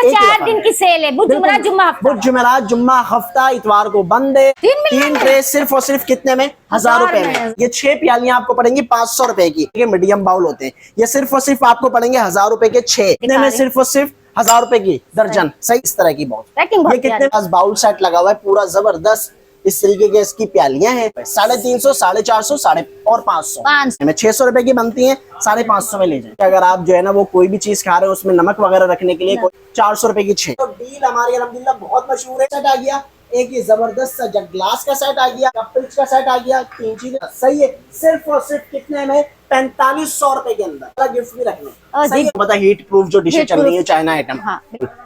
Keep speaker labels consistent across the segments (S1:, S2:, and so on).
S1: 4 दिन की सेल है, बुध जुमेरात जुम्मा हफ्ता।
S2: बुध जुमेरात जुम्मा हफ्ता, इतवार को बंद है। 3 ट्रे सिर्फ और सिर्फ कितने में? 1000 रुपए में। ये 6 प्यालियां आपको पड़ेंगी 500 रुपए की। ये मीडियम बाउल होते हैं, ये सिर्फ और सिर्फ आपको पड़ेंगे 1000 रुपए के 6। कितने में? सिर्फ और सिर्फ 1000 रुपए की दर्जन। सही, इस तरह की बाउल। ये कितने पास बाउल सेट लगा हुआ है पूरा जबरदस्त, इस तरीके के इसकी प्यालियां हैं। 350, 450, और 500 में 600 रुपए की बनती हैं, 550 में ले जाए। अगर आप जो है ना वो कोई भी चीज खा रहे हो उसमें नमक वगैरह रखने के लिए 400 रुपए की 6। तो डील हमारी अल्हम्दुलिल्लाह बहुत मशहूर है। सेट आ गया एक, ये जबरदस्त सा जग ग्लास का सेट आ गया, कपल्स का सेट आ गया, 3 चीजें। सही है, सिर्फ और सिर्फ कितने में? 4500 रुपए के अंदर। गिफ्ट भी रखने। सही है, पता हीट प्रूफ जो डिशें चल रही है चाइना आइटम।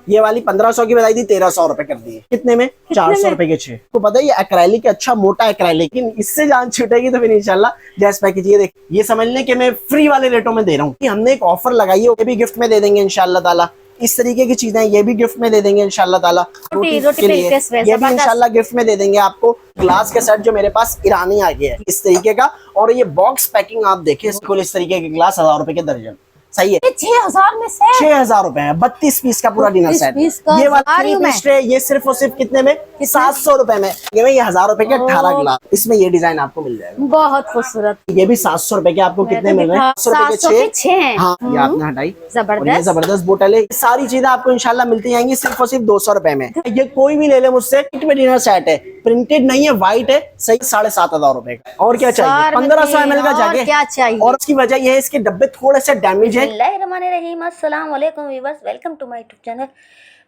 S2: ये वाली 1500 की बताई थी, 1300 रुपए कर दी। कितने में? 400 रुपए के 6। तो पता है ये एक्रेलिक, अच्छा मोटा एक्रेलिक, लेकिन इससे जान छूटेगी तो फिर इंशाल्लाह गैस पैकेज। ये देख, ये समझ लें कि मैं फ्री वाले रेटों में दे रहा हूँ। हमने एक ऑफर लगाई है, वो भी गिफ्ट में दे देंगे इंशाल्लाह ताला। इस तरीके की चीजें ये भी गिफ्ट में दे देंगे इंशाल्लाह ताला। रोटी के लिए ये भी इंशाल्लाह गिफ्ट में दे देंगे आपको। ग्लास के सेट जो मेरे पास ईरानी आ गया है इस तरीके का, और ये बॉक्स पैकिंग आप देखें, इसको इस तरीके के ग्लास 1000 रुपए के दर्जन। सही है,
S1: 6000 में से
S2: 6000 रुपए है। 32 पीस का पूरा डिनर सेट। ये वाला 3 पीस ट्रे, ये सिर्फ और सिर्फ कितने में? 700 रुपए में। ये 1000 रुपए के 18 ग्लास। इसमें ये डिजाइन आपको मिल जाएगा,
S1: बहुत खूबसूरत।
S2: ये भी 700 रुपए के आपको कितने मिल रहे हैं? 700 रुपए के 6। हाँ, ये आपने हटाई।
S1: जबरदस्त,
S2: जबरदस्त बोतल है। सारी चीजें आपको इंशाल्लाह मिलती जाएंगी सिर्फ और सिर्फ 200 रुपए में। ये कोई भी ले ले मुझसे, में डिनर सेट है, प्रिंटेड नहीं है, व्हाइट है। सही, 7500 रुपए का। और क्या चाहिए? 1500 ml का जाके
S1: क्या चाहिए।
S2: और उसकी वजह ये है इसके डब्बे थोड़े से डैमेज है।
S3: अस्सलाम वालेकुम viewers, welcome to my YouTube channel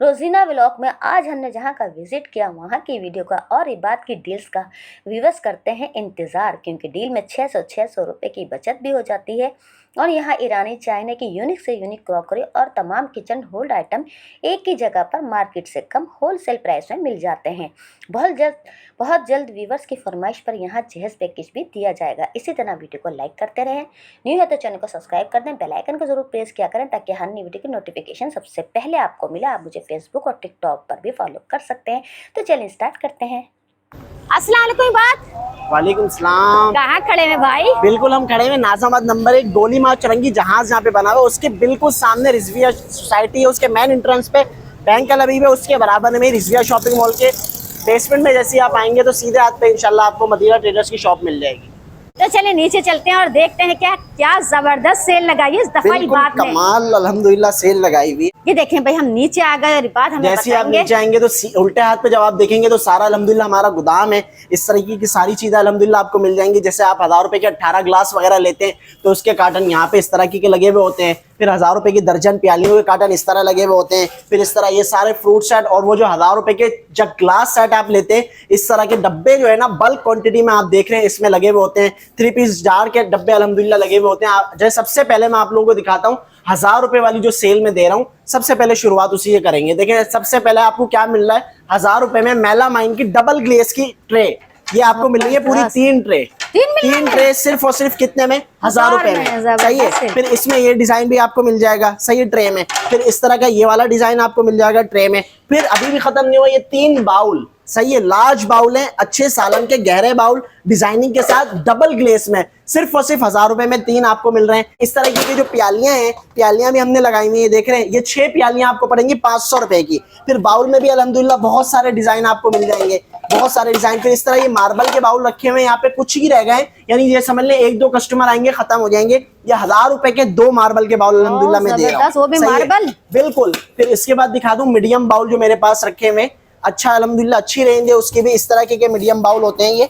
S3: Rozina vlog में। आज हमने जहां का विजिट किया वहां की वीडियो का और इबाद की डील्स का व्यूअर्स करते हैं इंतज़ार, क्योंकि डील में 600 रुपए की बचत भी हो जाती है। और यहाँ ईरानी चाइना की यूनिक से यूनिक क्रॉकरी और तमाम किचन होल्ड आइटम एक ही जगह पर मार्केट से कम होलसेल प्राइस में मिल जाते हैं। बहुत जल्द व्यूवर्स की फरमाइश पर यहाँ जहेज पैकेज भी दिया जाएगा। इसी तरह वीडियो को लाइक करते रहें, न्यू है तो चैनल को सब्सक्राइब कर दें, बेल आइकन को जरूर प्रेस किया करें ताकि हर नई वीडियो की नोटिफिकेशन सबसे पहले आपको मिले। आप मुझे फेसबुक और टिकटॉक पर भी फॉलो कर सकते हैं। तो चलिए स्टार्ट करते हैं।
S1: अस्सलाम वालेकुम बात।
S2: वालेकुम सलाम।
S1: कहाँ खड़े हैं भाई?
S2: बिल्कुल हम खड़े हैं नाजाबाद नंबर 1 गोली मार चरंगी जहाज जहाँ पे बना हुआ, उसके बिल्कुल सामने रिजविया सोसाइटी है। उसके मेन एंट्रेंस पे बैंक अल अबीब है, उसके बराबर में रिजविया शॉपिंग मॉल के बेसमेंट में जैसे आप आएंगे तो सीधे हाथ पे इंशाल्लाह आपको मदीना ट्रेडर्स की शॉप मिल जाएगी।
S1: तो चले नीचे चलते हैं और देखते हैं क्या जबरदस्त सेल लगाई है इस दफा इबाद ने।
S2: कमाल अल्हम्दुलिल्लाह सेल लगाई हुई।
S1: ये देखें भाई, हम नीचे आ गए और इबाद हमें
S2: जैसे आप नीचे आएंगे तो उल्टे हाथ पे जब आप देखेंगे तो सारा अल्हम्दुलिल्लाह हमारा गोदाम है। इस तरीके की सारी चीजें अल्हम्दुलिल्लाह आपको मिल जाएंगी। जैसे आप 1000 रुपए के 18 ग्लास वगैरह लेते हैं तो उसके कार्टन यहाँ पे इस तरह के लगे हुए होते हैं। फिर 1000 रुपए की दर्जन प्यालियों के कार्टन इस तरह लगे हुए होते हैं। फिर इस तरह ये सारे फ्रूट सेट, और वो जो 1000 रुपए के जब ग्लास सेट आप लेते हैं, इस तरह के डब्बे जो है ना बल्क क्वांटिटी में आप देख रहे हैं इसमें लगे हुए होते हैं। 3 पीस जार के डब्बे अल्हम्दुलिल्लाह लगे हुए होते हैं। जैसे सबसे पहले मैं आप लोगों को दिखाता हूँ 1000 रुपए वाली जो सेल में दे रहा हूँ, सबसे पहले शुरुआत उसी से करेंगे। देखें सबसे पहले आपको क्या मिल रहा है, 1000 रुपए में मेलामाइन की डबल ग्लेस की ट्रे ये आपको मिल रही है पूरी 3 ट्रे। 3 ट्रे सिर्फ और सिर्फ कितने में? 1000 रुपए में। सही है। फिर इसमें ये डिजाइन भी आपको मिल जाएगा, सही है, ट्रे में। फिर इस तरह का ये वाला डिजाइन आपको मिल जाएगा ट्रे में। फिर अभी भी खत्म नहीं हुआ, ये 3 बाउल, सही है, लार्ज बाउल है, अच्छे सालन के गहरे बाउल डिजाइनिंग के साथ डबल ग्लेस में सिर्फ और सिर्फ 1000 रुपए में 3 आपको मिल रहे हैं। इस तरह की जो प्यालियां हैं, प्यालियां भी हमने लगाई हुई है, देख रहे हैं। ये 6 प्यालियां आपको पड़ेंगी 500 रुपए की। फिर बाउल में भी अल्हम्दुलिल्लाह बहुत सारे डिजाइन आपको मिल जाएंगे, बहुत सारे डिजाइन। फिर इस तरह ये मार्बल के बाउल रखे हुए हैं, यहाँ पे कुछ ही रह गए, यानी ये समझ ले 1-2 कस्टमर आएंगे खत्म हो जाएंगे। ये 1000 रुपए के 2 मार्बल के बाउल अल्हम्दुलिल्लाह में दे रहा हूं।
S1: वो भी मार्बल,
S2: बिल्कुल। फिर इसके बाद दिखा दूं मीडियम बाउल जो मेरे पास रखे हुए, अच्छा अल्हम्दुलिल्लाह अच्छी रेंज है उसकी भी। इस तरह के मीडियम बाउल होते हैं।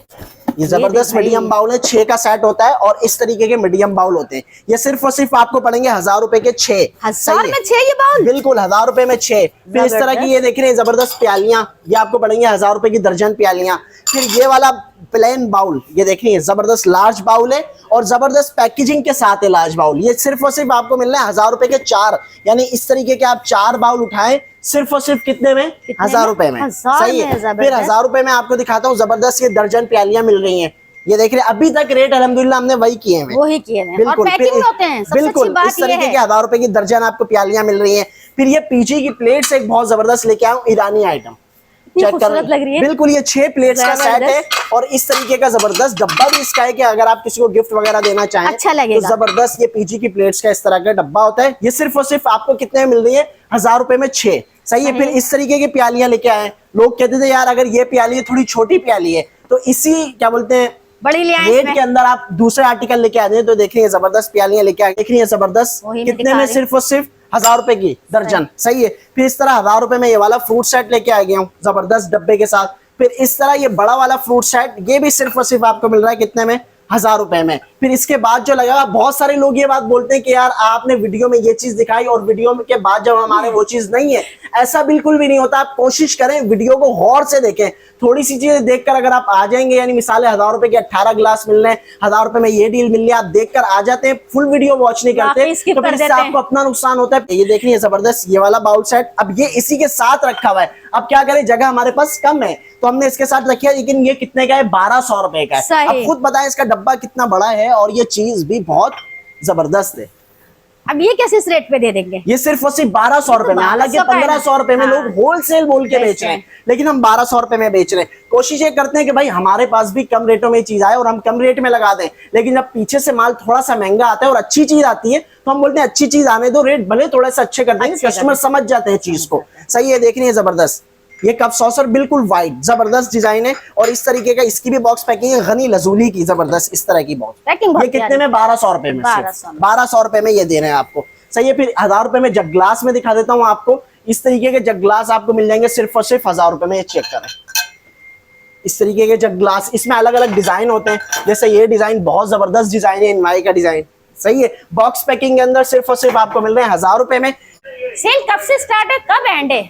S2: ये जबरदस्त मीडियम बाउल है, 6 का सेट होता है और इस तरीके के मीडियम बाउल होते हैं। ये सिर्फ और सिर्फ आपको पड़ेंगे 1000 रुपए के 6।
S1: 1000 में 6 ये बाउल?
S2: बिल्कुल 1000 रुपए में 6। फिर इस तरह की ये देख रहे हैं जबरदस्त प्यालियां, ये आपको पड़ेंगे 1000 रुपए की दर्जन प्यालियां। फिर ये वाला प्लेन बाउल, ये देखिए जबरदस्त लार्ज बाउल है और जबरदस्त पैकेजिंग के साथ है लार्ज बाउल। ये सिर्फ और सिर्फ आपको मिल रहा है 1000 रुपए के 4, यानी इस तरीके के आप 4 बाउल उठाएं सिर्फ और सिर्फ कितने में? 1000 रुपए में। सही है। फिर 1000 रुपए में आपको दिखाता हूँ जबरदस्त ये दर्जन प्यालियां मिल रही हैं। ये देख रहे हैं, अभी तक रेट अल्हम्दुलिल्लाह हमने वही किए हैं,
S1: वही किए हैं।
S2: बिल्कुल।
S1: और पैकिंग होते हैं, सबसे
S2: बिल्कुल
S1: अच्छी बात
S2: इस तरीके के 1000 रुपए की दर्जन आपको प्यालियां मिल रही हैं। फिर ये पीछे की प्लेट्स एक बहुत जबरदस्त लेके आऊँ ईरानी आइटम।
S1: कितनी खूबसूरत लग रही है।
S2: बिल्कुल, ये 6 प्लेट्स का सेट है और इस तरीके का जबरदस्त डब्बा भी इसका है कि अगर आप किसी को गिफ्ट वगैरह देना चाहें
S1: अच्छा लगेगा।
S2: तो जबरदस्त ये पीजी की प्लेट्स का इस तरह का डब्बा होता है। ये सिर्फ और सिर्फ आपको कितने में मिल रही है? 1000 रुपए में 6। सही है। फिर इस तरीके की प्यालियां लेके आए। लोग कहते थे यार अगर ये प्याली थोड़ी छोटी प्याली है तो इसी क्या बोलते हैं
S1: बड़ी ले आए
S2: रेट के अंदर आप दूसरे आर्टिकल लेके आ जाए तो देख रही है जबरदस्त प्यालियां लेके आ, देख रही है जबरदस्त कितने में? सिर्फ और सिर्फ 1000 रुपए की दर्जन। सही है। फिर इस तरह 1000 रुपए में ये वाला फ्रूट सेट लेके आ गया हूँ जबरदस्त डब्बे के साथ। फिर इस तरह ये बड़ा वाला फ्रूट सेट, ये भी सिर्फ और सिर्फ आपको मिल रहा है कितने में? 1000 रुपए में। फिर इसके बाद जो लगेगा, बहुत सारे लोग ये बात बोलते हैं कि यार आपने वीडियो में ये चीज दिखाई और वीडियो के बाद जब हमारे वो चीज नहीं है। ऐसा बिल्कुल भी नहीं होता। आप कोशिश करें वीडियो को गौर से देखें। थोड़ी सी चीजें देखकर अगर आप आ जाएंगे, यानी मिसाल है 1000 रुपए के 18 ग्लास मिल रहे हैं, 1000 रुपए में ये डील मिल रही है, आप देखकर आ जाते हैं, फुल वीडियो वॉच नहीं करते तो फिर इससे आपको अपना नुकसान होता है। ये देखनी है जबरदस्त ये वाला बाउल सेट। अब ये इसी के साथ रखा हुआ है। अब क्या करें, जगह हमारे पास कम है तो हमने इसके साथ रखी है, लेकिन ये कितने का है? 1200 रुपए का है। अब खुद बताएं इसका डब्बा कितना बड़ा है और ये चीज भी बहुत जबरदस्त है।
S1: अब ये कैसे इस रेट पे दे देंगे?
S2: ये सिर्फ और सिर्फ 1200 रुपए में, हालांकि 1500 रुपए में लोग होलसेल बोल के बेच रहे हैं, लेकिन हम 1200 रुपए में बेच रहे हैं। कोशिश ये करते हैं कि भाई हमारे पास भी कम रेटों में चीज आए और हम कम रेट में लगा दें, लेकिन जब पीछे से माल थोड़ा सा महंगा आता है और अच्छी चीज आती है तो हम बोलते हैं अच्छी चीज आने दो, रेट भले थोड़े से अच्छे कर देंगे, कस्टमर समझ जाते हैं चीज को। सही है। देखनी है जबरदस्त ये कप सॉसर, बिल्कुल व्हाइट जबरदस्त डिजाइन है और इस तरीके का इसकी भी बॉक्स पैकिंग है गनी लजूली की, जबरदस्त इस तरह की बॉक्स पैकिंग। ये कितने में? 1200 रुपए में। 1200 रुपए में ये दे रहे हैं आपको। सही है। फिर 1000 रुपए में जग ग्लास में दिखा देता हूँ आपको। इस तरीके के जग ग्लास आपको मिल जाएंगे सिर्फ और सिर्फ 1000 रुपए में। ये चेक करें इस तरीके के जग ग्लास, इसमें अलग अलग डिजाइन होते हैं। जैसे ये डिजाइन बहुत जबरदस्त डिजाइन है, इनवाई का डिजाइन। सही है। बॉक्स पैकिंग के अंदर सिर्फ और सिर्फ आपको मिल रहे हैं 1000 रुपए में।
S1: सेल कब से स्टार्ट है, कब एंड है?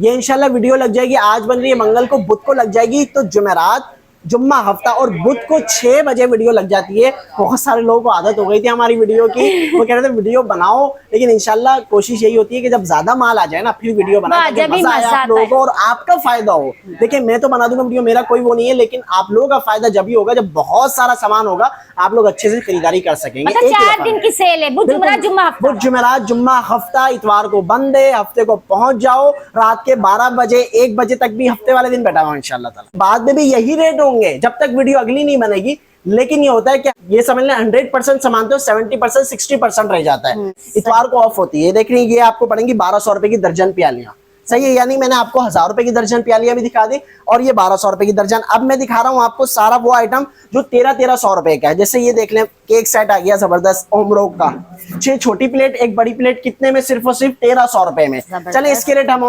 S2: ये इंशाल्लाह वीडियो लग जाएगी, आज बन रही है मंगल को, बुध को लग जाएगी, तो जुमेरात, जुम्मा, हफ्ता और बुध को 6 बजे वीडियो लग जाती है। बहुत सारे लोगों को आदत हो गई थी हमारी वीडियो की, वो कह रहे थे वीडियो बनाओ, लेकिन इंशाल्लाह कोशिश यही होती है कि जब ज्यादा माल आ जाए ना फिर वीडियो बनाए, मजा आए आप लोगों को और आपका फायदा हो। देखिए मैं तो बना दूंगा वीडियो, मेरा कोई वो नहीं है, लेकिन आप लोगों का फायदा जब भी होगा जब बहुत सारा सामान होगा, आप लोग अच्छे से खरीदारी कर सकेंगे।
S1: 4 दिन की सेल है, बुध
S2: जुमेरात, जुम्मा, हफ्ता, इतवार को बंद है, हफ्ते को पहुंच जाओ, रात के 12 बजे 1 बजे तक भी हफ्ते वाले दिन बैठा हुआ इंशाल्लाह ताला। बाद में भी यही रेट होंगे जब तक वीडियो अगली नहीं बनेगी। लेकिन ये होता है कि ये समझ लें 100% सामान तो 70% 60% रह जाता है, इतवार को ऑफ होती है। देख रही है ये आपको पड़ेंगी 1200 रुपए की दर्जन प्यालियां। सही है। यानी मैंने आपको 1000 रुपए की दर्जन प्यालियां भी दिखा दी और ये 1200 रुपए की दर्जन। अब मैं दिखा रहा हूँ आपको सारा वो आइटम जो 1300 रुपए का है। जैसे ये देख लें केक सेट आ गया जबरदस्त ओमरोग का, 6 छोटी प्लेट 1 बड़ी प्लेट, कितने में? सिर्फ और सिर्फ 1300 रुपए में। चले इसके रेट हम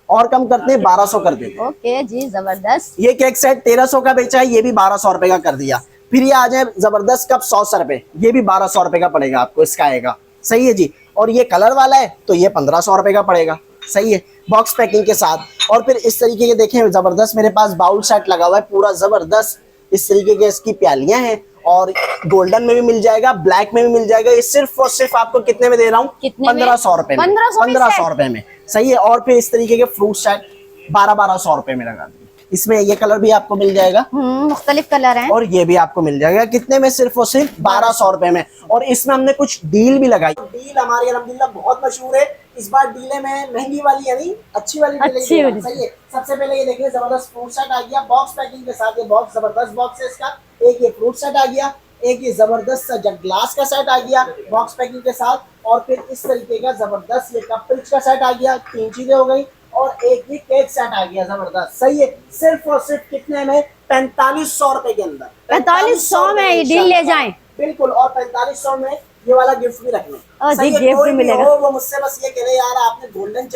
S2: और कम करते हैं, 1200 कर देते हैं।
S1: ओके जी, जबरदस्त।
S2: ये केक सेट 1300 का बेचा है, ये भी 1200 रुपए का कर दिया। फिर ये आ जाए जबरदस्त कप 100 रुपए, ये भी 1200 रुपए का पड़ेगा आपको, इसका आएगा। सही है जी। और ये कलर वाला है तो ये 1500 रुपए का पड़ेगा। सही है। बॉक्स पैकिंग के साथ। और फिर इस तरीके के देखें जबरदस्त मेरे पास बाउल सेट लगा हुआ है पूरा जबरदस्त, इस तरीके के इसकी प्यालियां हैं और गोल्डन में भी मिल जाएगा, ब्लैक में भी मिल जाएगा। ये सिर्फ और सिर्फ आपको कितने में दे रहा हूँ? 1500 रुपए में। 1500 रुपए में। सही है। और फिर इस तरीके के फ्रूट सेट 1200 रुपए में लगा दिए। इसमें ये कलर भी आपको मिल जाएगा,
S1: मुख्तलिफ कलर हैं, और
S2: ये भी आपको मिल जाएगा। कितने में? सिर्फ और सिर्फ 1200 रुपए में। और इसमें हमने कुछ डील भी लगाई। डील हमारी अल्हम्दुलिल्लाह बहुत मशहूर है। इस बार डीलें में महंगी वाली यानी अच्छी वाली सही है। सबसे पहले ये देखिए जबरदस्त फ्रूट सेट आ गया बॉक्स पैकिंग के साथ। ये बॉक्स जबरदस्त बॉक्स है इसका। एक ये फ्रूट सेट आ गया, एक ये जबरदस्त सा जग ग्लास का सेट आ गया बॉक्स पैकिंग के साथ, और फिर इस तरीके का जबरदस्त ये कप पिच का सेट आ गया। 3 चीजें हो गई। और एक ये केक सेट आ गया जबरदस्त। सही है। सिर्फ और सिर्फ कितने में? 4500 रुपए के अंदर।
S1: 4500 में ये डील ले जाएं।
S2: बिल्कुल। और 4500 में ये वाला गिफ्ट भी रखना।
S1: गिफ्ट भी मिलेगा।
S2: वो मुझसे बस ये कह रहे यार आपने गोल्डन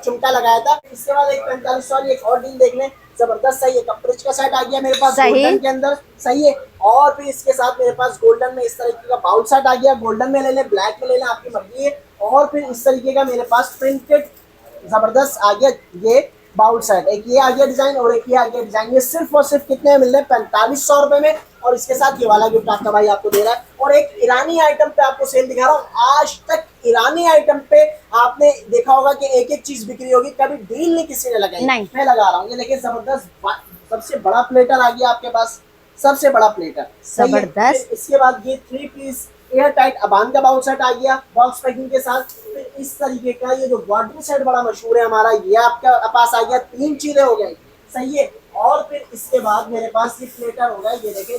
S2: चुमटा लगाया था। इसके बाद एक 4500 एक और डील देख लें जबरदस्त। सही है। कपड़े का सेट आ गया मेरे पास गोल्डन के अंदर। सही है। और फिर इसके साथ मेरे पास गोल्डन में इस तरीके का बाउल सेट आ गया। गोल्डन में ले लें, ब्लैक में ले लें, आपकी मर्जी है। और फिर इस तरीके का मेरे पास प्रिंटेड जबरदस्त आ गया ये बाउल सेट। एक ये आ गया डिजाइन और एक ये आ गया डिजाइन। ये सिर्फ और सिर्फ कितने में मिल रहे हैं? 4500 रुपए में। और इसके साथ ये वाला गिफ्ट आपका भाई आपको दे रहा है। और एक ईरानी आइटम पे आपको सेल दिखा रहा हूँ। आज तक ईरानी आइटम पे आपने देखा होगा कि एक एक चीज बिक्री होगी, कभी डील नहीं किसी ने लगाई। मैं लगा रहा हूँ। ये देखिए जबरदस्त सबसे बड़ा प्लेटर आ गया आपके पास, सबसे बड़ा प्लेटर। जबरदस्त। इसके बाद ये 3 पीस एयर टाइट अबान का बाउल सेट आ गया बॉक्स पैकिंग के साथ। फिर इस तरीके का ये जो बॉटल सेट बड़ा मशहूर है हमारा, ये आपका पास आ गया। 3 चीजें हो गई, सही है। और फिर इसके बाद मेरे पास ये प्लेटर होगा, ये देखिए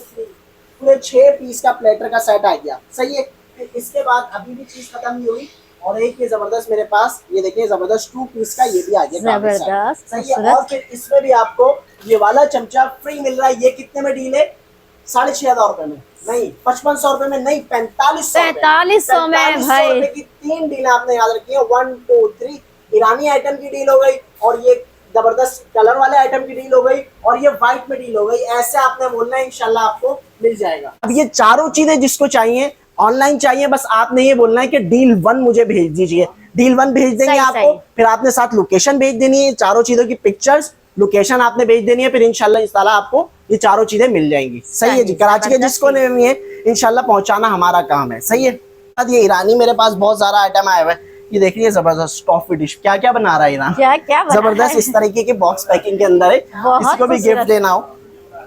S2: पूरे 6 पीस का प्लेटर का सेट आ गया, सही है। फिर इसके बाद अभी भी चीज खत्म नहीं हुई, और एक ये जबरदस्त मेरे पास, ये देखिए जबरदस्त 2 पीस का ये भी आ गया,
S1: जबरदस्त,
S2: सही है। और फिर इसमें भी आपको ये वाला चमचा फ्री मिल रहा है। ये कितने में डील है? 6,500 रुपए में नहीं, 5500 रुपए में नहीं, 4500
S1: में भाई
S2: की 3 डील आपने याद रखी है। 1 2 3 ईरानी आइटम की डील हो गई, और ये जबरदस्त कलर वाले आइटम की डील हो गई, और ये व्हाइट में डील हो गई। ऐसे आपने बोलना है, इंशाल्लाह आपको मिल जाएगा। अब ये चारों चीजें जिसको चाहिए ऑनलाइन चाहिए, बस आपने ये बोलना है कि डील 1 मुझे भेज दीजिए। डील 1 भेज देंगे
S1: सही,
S2: आपको,
S1: सही।
S2: फिर आपने साथ लोकेशन भेज देनी है, चारों चीजों की पिक्चर्स लोकेशन आपने भेज देनी है, फिर इंशाल्लाह आपको ये चारों चीजें मिल जाएंगी, सही है जी। कराची के जिसको लेनी है इंशाल्लाह पहुंचाना हमारा काम है, सही है। ये ईरानी मेरे पास बहुत सारा आइटम आया हुआ है, ये देखिए जबरदस्त टॉफी डिश, क्या क्या बना रहा है ईरान,
S1: क्या क्या बना
S2: जबरदस्त
S1: है?
S2: इस तरीके के बॉक्स पैकिंग के अंदर है।
S1: बहुत
S2: इसको भी गिफ्ट देना हो,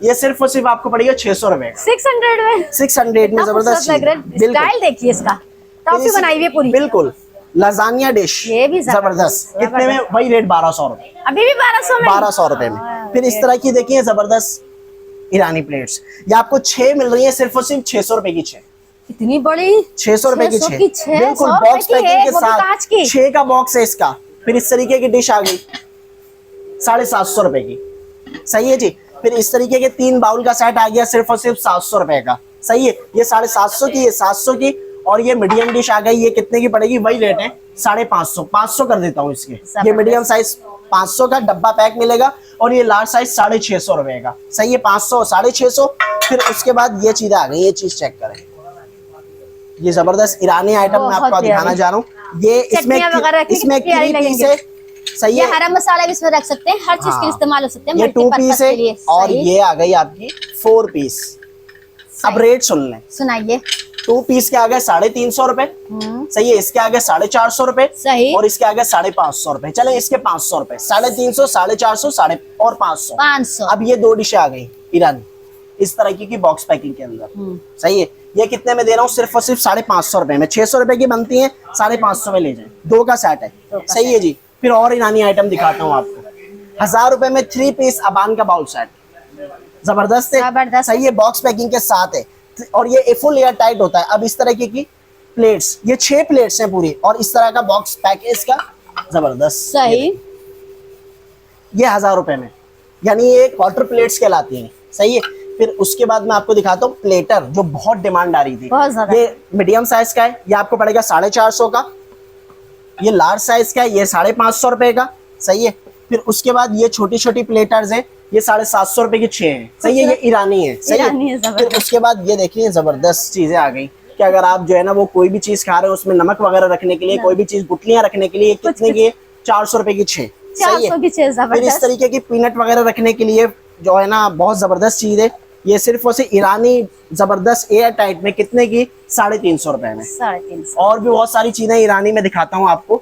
S2: ये सिर्फ और सिर्फ आपको पड़ेगा 600 रुपए का,
S1: 600 में
S2: 600 में जबरदस्त
S1: लग रहा है। स्टाइल देखिए इसका, टॉफी बनाई हुई है पूरी,
S2: बिल्कुल लजानिया डिश,
S1: ये भी
S2: जबरदस्त। कितने में? वही रेट 1200 रुपए,
S1: अभी भी 1200 में
S2: 1200 रुपए में। फिर इस तरह की देखिए जबरदस्त ईरानी प्लेट्स, ये आपको 6 मिल रही है सिर्फ और सिर्फ 600 रुपए की 6,
S1: इतनी बड़ी
S2: 600 रुपए की 6, बिल्कुल
S1: 100
S2: बॉक्स
S1: की है,
S2: पैकिंग के
S1: वो भी कांच
S2: साथ
S1: की।
S2: 6 का बॉक्स है इसका। फिर इस तरीके की डिश आ गई 750 रुपए की, सही है जी। फिर इस तरीके के 3 बाउल का सेट आ गया सिर्फ और सिर्फ 700 रुपए का, सही है। ये 750 की, ये 700 की, और ये मीडियम डिश आ गई, ये कितने की पड़ेगी? वही रेट है 550, 500 कर देता हूँ इसके। ये मीडियम साइज 500 का डब्बा पैक मिलेगा, और ये लार्ज साइज 650 रुपए का, सही है। 500 650। फिर उसके बाद ये चीजें आ गई, ये चीज चेक करें, ये जबरदस्त ईरानी आइटम मैं आपको दिखाना चाह रहा हूँ। ये इसमें इसमें 3 पीस है, सही
S1: ये
S2: है।
S1: हरा मसाला भी इसमें रख सकते हैं, हर चीज के इस्तेमाल हो सकते हैं।
S2: ये 2
S1: multi-purpose
S2: पीस है,
S1: के लिए।
S2: और
S1: सही।
S2: ये आ गई आपकी 4 पीस। अब रेट सुन लें,
S1: सुनाइए।
S2: 2 पीस के आ गए 350 रुपए, सही है। इसके आगे 450 रुपए,
S1: सही।
S2: और इसके आगे 550 रुपए। चले इसके 500 रुपए, 350, 450, और 500।
S1: 500।
S2: अब ये 2 डिशें आ गई ईरानी इस तरह की बॉक्स पैकिंग के अंदर, सही है। ये कितने में दे रहा हूँ? सिर्फ और सिर्फ 550 रुपए में। 600 रुपए की बनती है, 550 में ले जाए। 2 का सेट है, सही है जी। फिर और ईरानी आइटम दिखाता हूँ आपको। 1000 रुपए में 3 पीस अबान का बाउल सेट, जबरदस्त है,
S1: जबरदस्त।
S2: सही है। बॉक्स पैकिंग के साथ है, और ये फुल एयर टाइट होता है। अब इस तरह की प्लेट्स, ये 6 प्लेट्स हैं पूरी, और इस तरह का बॉक्स पैक है इसका, जबरदस्त,
S1: सही।
S2: ये 1000 रुपए में, यानी ये क्वार्टर प्लेट्स कहलाती हैं, सही है। फिर उसके बाद मैं आपको दिखाता हूँ प्लेटर, जो बहुत डिमांड आ रही थी।
S1: बहुत ज्यादा।
S2: ये मीडियम साइज का है, ये आपको पड़ेगा 450 का। ये लार्ज साइज का है, ये 550 रुपए का, सही है। फिर उसके बाद ये छोटी छोटी प्लेटर्स हैं, ये 750 रुपए की 6 हैं, सही है। ये ईरानी है, सही है। फिर उसके बाद ये देखिए जबरदस्त चीजें आ गई कि अगर आप जो है ना वो कोई भी चीज खा रहे हो, उसमें नमक वगैरह रखने के लिए, कोई भी चीज गुटलियां रखने के लिए, कितने की? 400 रुपए की 6, सही
S1: 400 की 6,
S2: है। फिर इस तरीके की पीनट वगैरह रखने के लिए जो है ना बहुत जबरदस्त चीज है। ये सिर्फ और सिर्फ ईरानी जबरदस्त एयर टाइट में, कितने की? 350 रुपए में।
S1: 350।
S2: और भी बहुत सारी चीजें ईरानी में दिखाता हूँ आपको।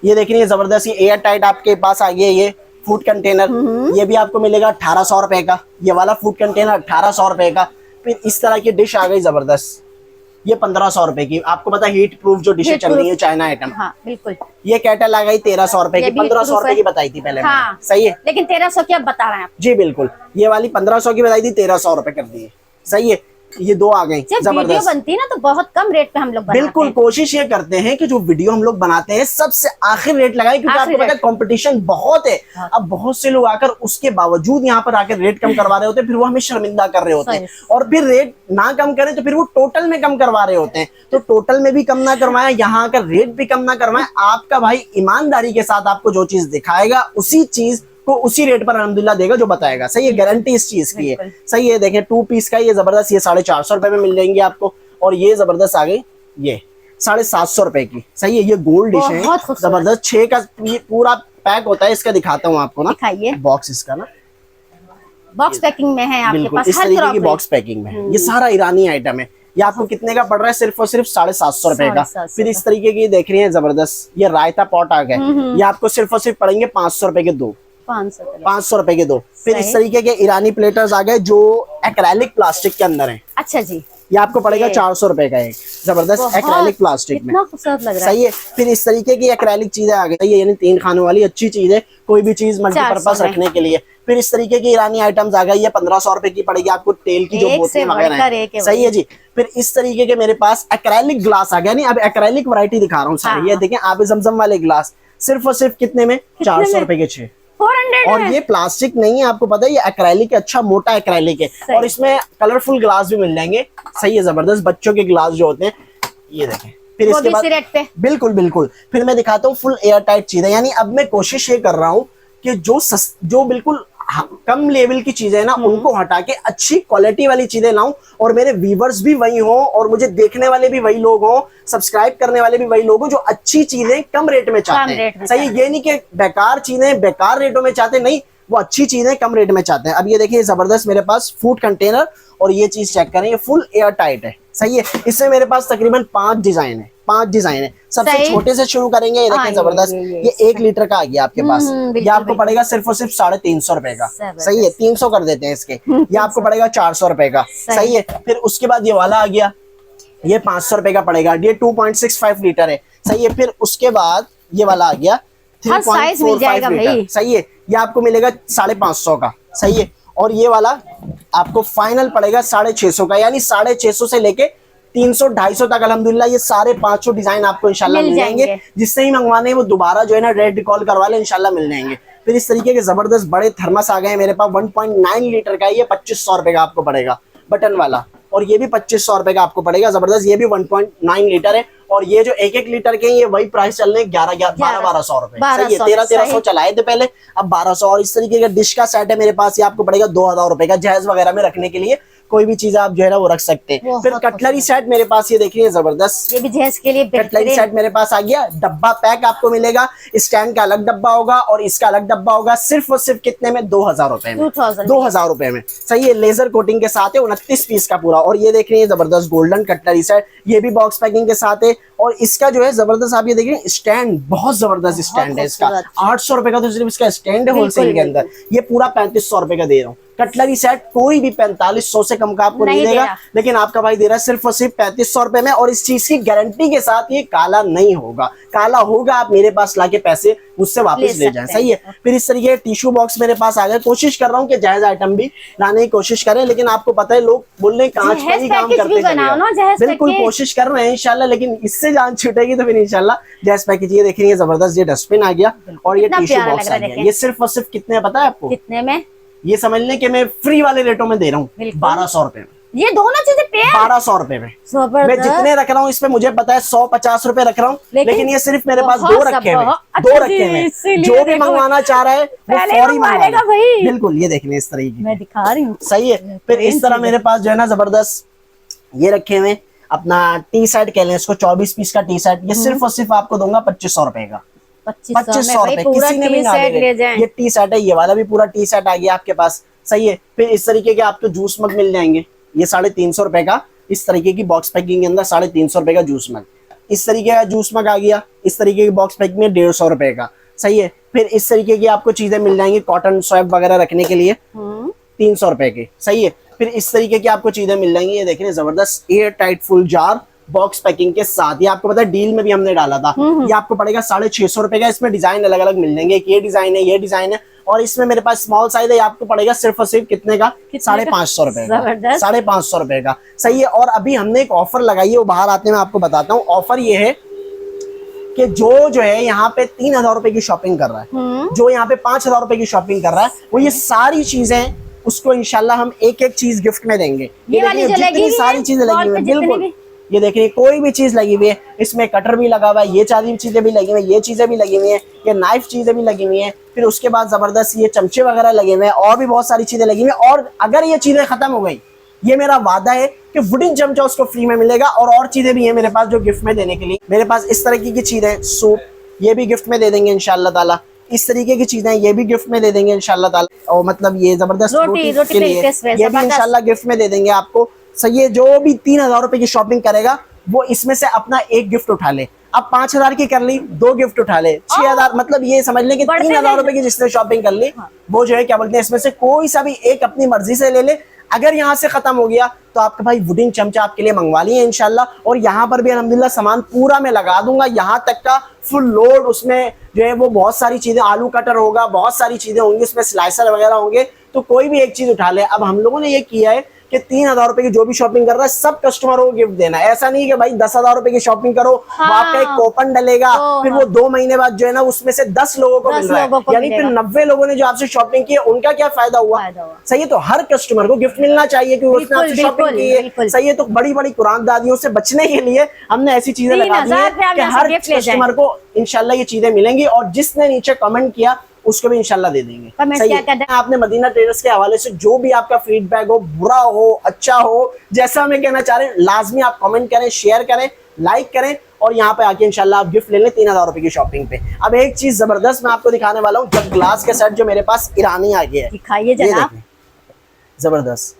S2: ये देखिए जबरदस्त, ये एयर टाइट आपके पास आ गया। ये फूड कंटेनर, ये भी आपको मिलेगा 1800 रुपए का। ये वाला फूड कंटेनर 1800 रुपए का। फिर इस तरह की डिश आ गई जबरदस्त, ये 1500 रुपए की। आपको पता हीट प्रूफ जो डिशें चल रही है चाइना आइटम,
S1: हाँ बिल्कुल।
S2: ये केटल आ गई 1300 रुपए की, 1500 रुपए की बताई थी पहले
S1: हाँ,
S2: मैंने, सही है।
S1: लेकिन 1300 की अब बता रहे हैं आप।
S2: जी बिल्कुल, ये वाली 1500 की बताई थी, 1300 रुपए कर दिए, सही है। ये 2 आ गई,
S1: जब वीडियो बनती है ना तो बहुत कम रेट पे हम लोग बनाते
S2: बिल्कुल
S1: हैं।
S2: कोशिश ये करते हैं कि जो वीडियो हम लोग बनाते हैं सबसे आखिर रेट लगाएं, क्योंकि
S1: आखिर
S2: आपको पता है
S1: रेट।
S2: कंपटीशन बहुत है। अब बहुत से लोग आकर उसके बावजूद यहाँ पर आकर रेट कम करवा रहे होते हैं, फिर वो हमें शर्मिंदा कर रहे होते हैं। और फिर रेट ना कम करें तो फिर वो टोटल में कम करवा रहे होते हैं। तो टोटल में भी कम ना करवाएं, यहाँ आकर रेट भी कम ना करवाएं। आपका भाई ईमानदारी के साथ आपको जो चीज दिखाएगा उसी चीज को उसी रेट पर अल्हम्दुलिल्लाह देगा जो बताएगा, सही है। गारंटी इस चीज की है, सही है। देखें 2 पीस का ये जबरदस्त, ये 450 रुपए में मिल जाएंगे आपको। और ये जबरदस्त आ गई, ये 750 रुपए की, सही है। ये गोल्ड डिश है जबरदस्त, 6 का पूरा पैक होता है। इसका दिखाता हूँ आपको ना,
S1: दिखाइए।
S2: बॉक्स इसका ना
S1: बॉक्स पैकिंग में है आपके
S2: बिल्कुल
S1: पास,
S2: इस तरीके की बॉक्स पैकिंग में है। ये सारा ईरानी आइटम है। ये आपको कितने का पड़ रहा है? सिर्फ और सिर्फ 750 रुपए का।
S1: 750
S2: फिर इस तरीके की देख रही है जबरदस्त, ये रायता पॉट आ गए, ये आपको सिर्फ और सिर्फ पड़ेंगे 500 रुपए के 2, 500 रुपए के 2। फिर इस तरीके के ईरानी प्लेटर्स आ गए जो एक्रेलिक प्लास्टिक के अंदर है।
S1: अच्छा जी,
S2: ये आपको पड़ेगा 400 रुपए का एक, जबरदस्त एक्रेलिक प्लास्टिक में,
S1: कितना खूबसूरत लग रहा है।
S2: सही है। फिर इस तरीके की एक्रेलिक चीजें आ गई, यानी 3 खानों वाली अच्छी चीज है, कोई भी चीज मल्टीपर्पज
S1: 400 में।
S2: रखने के लिए। फिर इस तरीके की ईरानी आइटम्स आ गई, ये 1500 रुपए की पड़ेगी आपको, तेल की जो
S1: एक
S2: बोतलें
S1: से
S2: वगैरह
S1: बढ़कर
S2: हैं,
S1: एक है
S2: सही है जी। फिर इस तरीके के मेरे पास एक्रेलिक ग्लास आ गया, नहीं अब एक्रेलिक वैरायटी दिखा रहा हूँ सारी।
S1: हाँ।
S2: ये देखें आप जमजम वाले ग्लास, सिर्फ और सिर्फ कितने में, 400 रुपए के 6।
S1: 400
S2: और
S1: में।
S2: ये प्लास्टिक नहीं है, आपको पता है ये एक्रेलिक है, अच्छा मोटा एक्रेलिक है,
S1: सही।
S2: और इसमें कलरफुल ग्लास भी मिल जाएंगे, सही है, जबरदस्त बच्चों के ग्लास जो होते हैं, ये देखें। फिर
S1: वो
S2: इसके
S1: भी
S2: बाद
S1: इसी रेट पे।
S2: बिल्कुल बिल्कुल। फिर मैं दिखाता हूँ फुल एयर टाइट चीजें, यानी अब मैं कोशिश ये कर रहा हूँ कि जो बिल्कुल कम लेवल की चीजें ना उनको हटा के अच्छी क्वालिटी वाली चीजें लाऊं, और मेरे व्यूवर्स भी वही हो, और मुझे देखने वाले भी वही लोग हो, सब्सक्राइब करने वाले भी वही लोग हो जो अच्छी चीजें कम रेट में चाहते हैं, सही है। ये नहीं कि बेकार चीजें बेकार रेटों में चाहते, नहीं, वो अच्छी चीजें कम रेट में चाहते हैं। अब ये देखिए जबरदस्त मेरे पास फूड कंटेनर, और ये चीज चेक करें, ये फुल एयर टाइट है, सही है। इसमें मेरे पास तकरीबन 5 डिजाइन है, 5 डिजाइन है। सबसे
S1: सही।
S2: छोटे से शुरू करेंगे, ये
S1: हाँ,
S2: देखें जबरदस्त, ये 1 लीटर का आ गया आपके पास, ये
S1: बिल्कुल,
S2: आपको
S1: बिल्कुल।
S2: पड़ेगा सिर्फ और सिर्फ 350 रुपए का,
S1: जबरदस्त।
S2: सही है, 300 कर देते हैं इसके, ये आपको पड़ेगा 400 रुपए का, सही है। फिर उसके बाद ये वाला आ गया, ये 500 रुपए का पड़ेगा, ये 2.65 लीटर है, सही है। फिर उसके बाद ये वाला आ गया,
S1: हर साइज मिल जाएगा
S2: 3.45 लीटर,
S1: भाई।
S2: सही है, ये आपको मिलेगा 550 का, सही है। और ये वाला आपको फाइनल पड़ेगा 650 का, यानी 650 से लेके 300-250 तक अल्हम्दुलिल्लाह ये सारे 500 डिजाइन आपको इंशाल्लाह मिल जाएंगे। जिससे ही मंगवाने वो दोबारा जो है ना रेड कॉल करवा ले, इंशाल्लाह मिल जाएंगे। फिर इस तरीके के जबरदस्त बड़े थर्मस आ गए हैं मेरे पास, 1.9 लीटर का, ये 2500 रुपए का आपको पड़ेगा, बटन वाला, और ये भी 2500 रुपए का आपको पड़ेगा, जबरदस्त, ये भी 1.9 लीटर है। और ये जो 1-1 लीटर के, ये वही प्राइस चल रहे हैं 1200 रुपए, सही है, 1300 चलाए थे पहले, अब 1200। और इस तरीके का डिश का सेट है मेरे पास, ये आपको पड़ेगा 2000 रुपए का, जहेज वगैरह में रखने के लिए कोई भी चीज आप जो है ना वो रख सकते हैं। फिर कटलरी सेट मेरे पास, ये देखिए जबरदस्त,
S1: ये भी जहेज के लिए
S2: कटलरी सेट मेरे पास आ गया, डब्बा पैक आपको मिलेगा, स्टैंड का अलग डब्बा होगा और इसका अलग डब्बा होगा, सिर्फ और सिर्फ कितने में, 2000 रुपए में, 2000 रुपए में, सही है। लेजर कोटिंग के साथ है, 29 पीस का पूरा। और ये देख रहे हैं जबरदस्त गोल्डन कटलरी सेट, ये भी बॉक्स पैकिंग के साथ है। और इसका जो है जबरदस्त, आप ये देख रहे हैं स्टैंड, बहुत जबरदस्त स्टैंड है इसका, 800 रुपए का तो सिर्फ इसका स्टैंड है होलसेल के अंदर, ये पूरा 3500 रुपए का दे रहा हूँ। कटलरी सेट कोई भी 4500 से कम का आपको नहीं देगा, लेकिन आपका भाई दे रहा है सिर्फ और सिर्फ 3500 रुपए में। और इस चीज की गारंटी के साथ, ये काला नहीं होगा, काला होगा आप मेरे पास लाके पैसे मुझसे वापस ले जाएं, सही है। फिर इस तरीके के टिश्यू बॉक्स मेरे पास आ गए, कोशिश कर रहा हूँ कि जायज आइटम भी लाने की कोशिश करें, लेकिन आपको पता है लोग बोल रहे हैं कांच का ही काम करते हैं, बिल्कुल कोशिश कर रहे हैं इंशाल्लाह, लेकिन इससे जान छूटेगी तो फिर इंशाल्लाह जैज पैकेज। ये देख रही है जबरदस्त, ये डस्टबिन आ गया, और ये टिश्यू बॉक्स आ गया, ये सिर्फ और सिर्फ कितने पता है आपको,
S1: कितने में,
S2: ये समझ लें कि मैं फ्री वाले रेटों में दे रहा हूँ, 1200 रुपए में,
S1: ये दोनों चीजें पेयर
S2: 1200 रुपए में। मैं जितने रख रहा हूँ इसमें मुझे पता है 150 रुपए रख रहा हूँ, लेकिन ये सिर्फ मेरे पास 2 रखे हुए, 2 रखे हुए, जो भी मंगवाना चाह रहा है वो फौरी मंगवा ले, बिल्कुल। ये देखने इस तरीके
S1: मैं दिखा रही हूँ,
S2: सही है। फिर इस तरह मेरे पास जो है ना जबरदस्त ये रखे हुए अपना टी शर्ट कह लें इसको, 24 पीस का टी शर्ट, ये सिर्फ और सिर्फ आपको दूंगा 2500 रुपए का, 2500 रुपए, किसी ने भी ना देगा। ये टी शर्ट है, ये वाला भी पूरा टी शर्ट आ गया आपके पास, सही है। फिर इस तरीके के आपको जूस मग मिल जाएंगे, ये 350 रुपए का, इस तरीके की बॉक्स पैकिंग के अंदर 350 रुपए का जूस मग, इस तरीके का जूस मग आ गया, इस तरीके की बॉक्स पैकिंग में 150 रुपए का, सही है। फिर इस तरीके की आपको चीजें मिल जाएंगी कॉटन स्वैप वगैरह रखने के लिए, 300 रुपए की, सही है। फिर इस तरीके की आपको चीजें मिल जाएंगी, ये देख रहे हैं जबरदस्त air tight full jar box packing के साथ, ये आपको पता है डील में भी हमने डाला था, ये आपको पड़ेगा 650 रुपए का। इसमें डिजाइन अलग अलग मिल जाएंगे, ये डिजाइन है, ये डिजाइन है, और इसमें मेरे पास स्मॉल साइज है, आपको पड़ेगा सिर्फ और सिर्फ कितने का, 550 रुपए का, 550 रुपए का, सही है। और अभी हमने एक ऑफर लगाई है, वो बाहर आते में आपको बताता हूँ। ऑफर ये है कि जो है यहाँ पे 3000 रुपए की शॉपिंग कर रहा है, जो यहाँ पे 5000 रुपए की शॉपिंग कर रहा है, वो ये सारी चीजें उसको इंशाल्लाह हम एक एक चीज गिफ्ट में देंगे। ये देखिए जितनी सारी चीजें लगी हुई है, बिल्कुल ये देखिए कोई भी चीज लगी हुई है, इसमें कटर भी लगा हुआ है, ये सारी चीजें भी लगी हुई है, ये चीजें भी लगी हुई है, ये नाइफ चीजें भी लगी हुई है। फिर उसके बाद जबरदस्त ये चमचे वगैरह लगे हुए हैं, और भी बहुत सारी चीजें लगी हुई है। और अगर ये चीजें खत्म हो गई, ये मेरा वादा है कि वुडन चमचा उसको फ्री में मिलेगा, और चीजें भी है मेरे पास जो गिफ्ट में देने के लिए। मेरे पास इस तरीके की चीजें, सूप, ये भी गिफ्ट में दे देंगे इंशाल्लाह ताला। इस तरीके की चीजें ये भी गिफ्ट में दे देंगे इंशाल्लाह ताला। और मतलब ये जबरदस्त रोटी के लिए ये भी इंशाल्लाह गिफ्ट में दे देंगे आपको, सही है। जो भी 3000 रुपए की शॉपिंग करेगा वो इसमें से अपना एक गिफ्ट उठा ले। अब 5000 की कर ली, 2 गिफ्ट उठा ले, 6000, मतलब ये समझ लें कि 3000 रुपए की जिसने शॉपिंग कर ली, वो जो है क्या बोलते हैं, इसमें से कोई सा भी एक अपनी मर्जी से ले ले। अगर यहाँ से खत्म हो गया तो आपका भाई वुडन चमचा आपके लिए मंगवा लिए इंशाल्लाह। और यहाँ पर भी अल्हम्दुलिल्लाह सामान पूरा मैं लगा दूंगा, यहाँ तक का फुल लोड। उसमें जो है वो बहुत सारी चीजें, आलू कटर होगा, बहुत सारी चीजें होंगी, उसमें स्लाइसर वगैरह होंगे, तो कोई भी एक चीज उठा ले। अब हम लोगों ने ये किया है कि 3000 रुपए की जो भी शॉपिंग कर रहा है सब कस्टमरों को गिफ्ट देना है। ऐसा नहीं कि भाई 10,000 रुपए की शॉपिंग करो, वो आपका एक कूपन डलेगा, फिर वो 2 महीने बाद जो है ना उसमें से 10 लोगों को मिल रहा है, यानी फिर 90 लोगों ने जो आपसे शॉपिंग की है उनका क्या फायदा हुआ। सही है, तो हर कस्टमर को गिफ्ट मिलना चाहिए क्योंकि उसने आपसे शॉपिंग की है। सही है, तो बड़ी बड़ी कुरान दादियों से बचने के लिए हमने ऐसी चीजें लगा दी है कि हर कस्टमर को इंशाल्लाह ये चीजें मिलेंगी। और जिसने नीचे कमेंट किया उसको भी इंशाल्लाह दे देंगे। सही है, आपने मदीना ट्रेडर्स के हवाले से जो भी आपका फीडबैक हो, बुरा हो अच्छा हो, जैसा हमें कहना चाह रहे हैं, लाजमी आप कमेंट करें, शेयर करें, लाइक करें और यहाँ पे आके इंशाल्लाह आप गिफ्ट ले लें 3000 रुपए की शॉपिंग पे। अब एक चीज जबरदस्त मैं आपको दिखाने वाला हूँ, जब ग्लास के सेट जो मेरे पास ईरानी आ गया है,
S1: दिखाइए जनाब,
S2: जबरदस्त।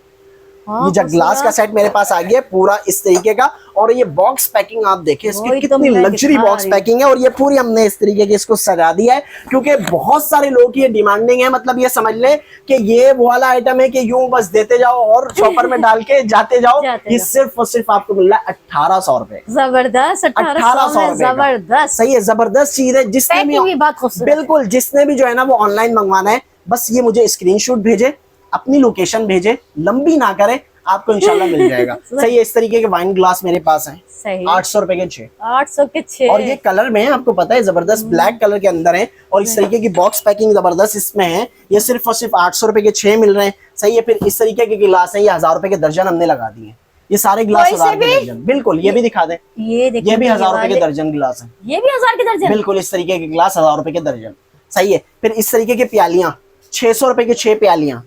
S2: ये जग ग्लास का सेट मेरे पास आ गया पूरा इस तरीके का। और ये बॉक्स पैकिंग आप देखें इसकी कितनी लग्जरी बॉक्स पैकिंग है। और ये पूरी हमने इस तरीके की इसको सजा दिया है क्योंकि बहुत सारे लोग की ये डिमांडिंग है। मतलब ये समझ ले कि ये वो वाला आइटम है कि यूं बस देते जाओ और चॉपर में डाल के जाते जाओ। ये सिर्फ और सिर्फ आपको मिल रहा है 1800 रुपए।
S1: जबरदस्त,
S2: 1800 रुपए।
S1: जबरदस्त,
S2: सही है, जबरदस्त चीज है। जिसने भी बिल्कुल जिसने भी जो है ना वो ऑनलाइन मंगवाना है, बस ये मुझे स्क्रीनशॉट भेजे, अपनी लोकेशन भेजे, लंबी ना करे, आपको इंशाल्लाह मिल जाएगा। सही है, इस तरीके के वाइन ग्लास मेरे पास हैं 800 रुपए के 6।
S1: 800 के 6
S2: और ये कलर में है, आपको पता है जबरदस्त ब्लैक कलर के अंदर है। और इस तरीके की बॉक्स पैकिंग जबरदस्त इसमें है। ये सिर्फ और सिर्फ 800 रुपए के 6 मिल रहे हैं। सही है, फिर इस तरीके के गिलास है, ये 1000 रुपए के दर्जन हमने लगा दिए। ये सारे गिलास 1000 के दर्जन, बिल्कुल। ये भी दिखा दें, ये भी 1000 रुपए के दर्जन गिलास है।
S1: ये भी 1000 के दर्जन,
S2: बिल्कुल इस तरीके के गिलास 1000 रुपए के दर्जन। सही है, फिर इस तरीके की प्यालियां 600 रुपए के 6 प्यालियां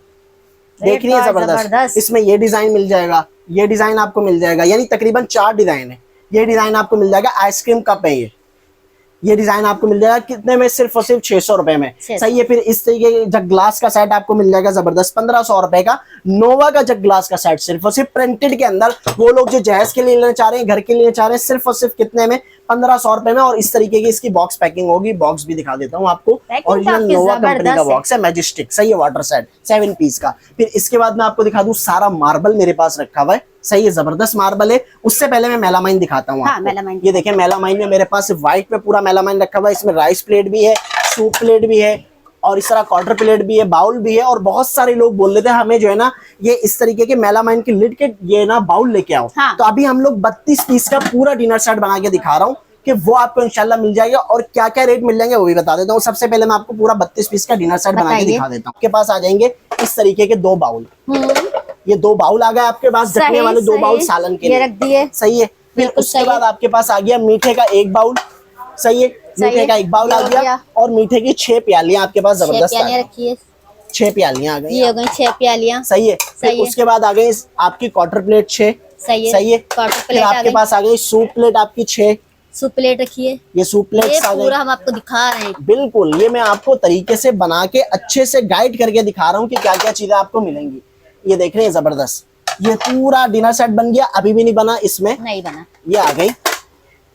S2: देख रही है, जबरदस्त। इसमें ये डिजाइन मिल जाएगा, ये डिजाइन आपको मिल जाएगा, यानी तकरीबन 4 डिजाइन है। ये डिजाइन आपको मिल जाएगा, आइसक्रीम कप है ये डिजाइन आपको मिल जाएगा कितने में, सिर्फ और सिर्फ 600 रुपए में। सही है, फिर इस तरीके के जग ग्लास का सेट आपको मिल जाएगा जबरदस्त 1500 रुपए का। नोवा का जग ग्लास का सेट सिर्फ और सिर्फ प्रिंटेड के अंदर, वो लोग जो जहेज के लिए लेना चाह रहे हैं, घर के लिए चाह रहे हैं, सिर्फ और सिर्फ कितने में, 1500 रुपए में। और इस तरीके की इसकी बॉक्स पैकिंग होगी। बॉक्स भी दिखा देता हूँ आपको, ओरिजिनल नोवा कंपनी का बॉक्स है, मैजेस्टिक। सही है, वाटर सेट 7 पीस का। फिर इसके बाद मैं आपको दिखा दूं, सारा मार्बल मेरे पास रखा हुआ है। सही है, जबरदस्त मार्बल है। उससे पहले मैं मेलामाइन दिखाता हूँ आपको। ये देखें, मेलामाइन में मेरे पास व्हाइट में पूरा मेलामाइन रखा हुआ है। इसमें राइस प्लेट भी है, सूप प्लेट भी है, और इस तरह क्वार्टर प्लेट भी है, बाउल भी है। और बहुत सारे लोग बोल रहे थे हमें जो है ना ये इस तरीके के मेलामाइन की लिड के ये ना बाउल लेके आओ। तो अभी हम लोग 32 पीस का पूरा डिनर सेट बना के दिखा रहा हूँ कि वो आपको इंशाल्लाह मिल जाएगा। और क्या क्या रेट मिल जाएंगे वो भी बता देता हूँ। सबसे पहले मैं आपको पूरा 32 पीस का डिनर सेट बना के दिखा देता हूँ। आपके पास आ जाएंगे इस तरीके के 2 बाउल। ये 2 बाउल आ गए आपके पास, ढकने वाले 2 बाउल सालन के लिए रख दिए। सही है, फिर उसके बाद आपके पास आ गया मीठे का 1 बाउल। सही है, मीठे का 1 बाउल आ गया। और मीठे की 6 प्यालियां आपके पास जबरदस्त रखी है। 6 प्यालियां आ गई, ये हो गई 6 प्यालियां। सही है, फिर उसके बाद आ गई आपकी क्वार्टर प्लेट 6। सही है, फिर आपके पास आ गई सूप प्लेट आपकी 6
S3: सूप प्लेट रखिए।
S2: ये सूप प्लेट
S3: पूरा हम आपको दिखा रहे हैं।
S2: बिल्कुल, ये मैं आपको तरीके से बना के अच्छे से गाइड करके दिखा रहा हूँ कि क्या क्या चीजें आपको मिलेंगी। ये देख रहे हैं, जबरदस्त। ये पूरा डिनर सेट बन गया, अभी भी नहीं बना, इसमें नहीं बना। ये आ गई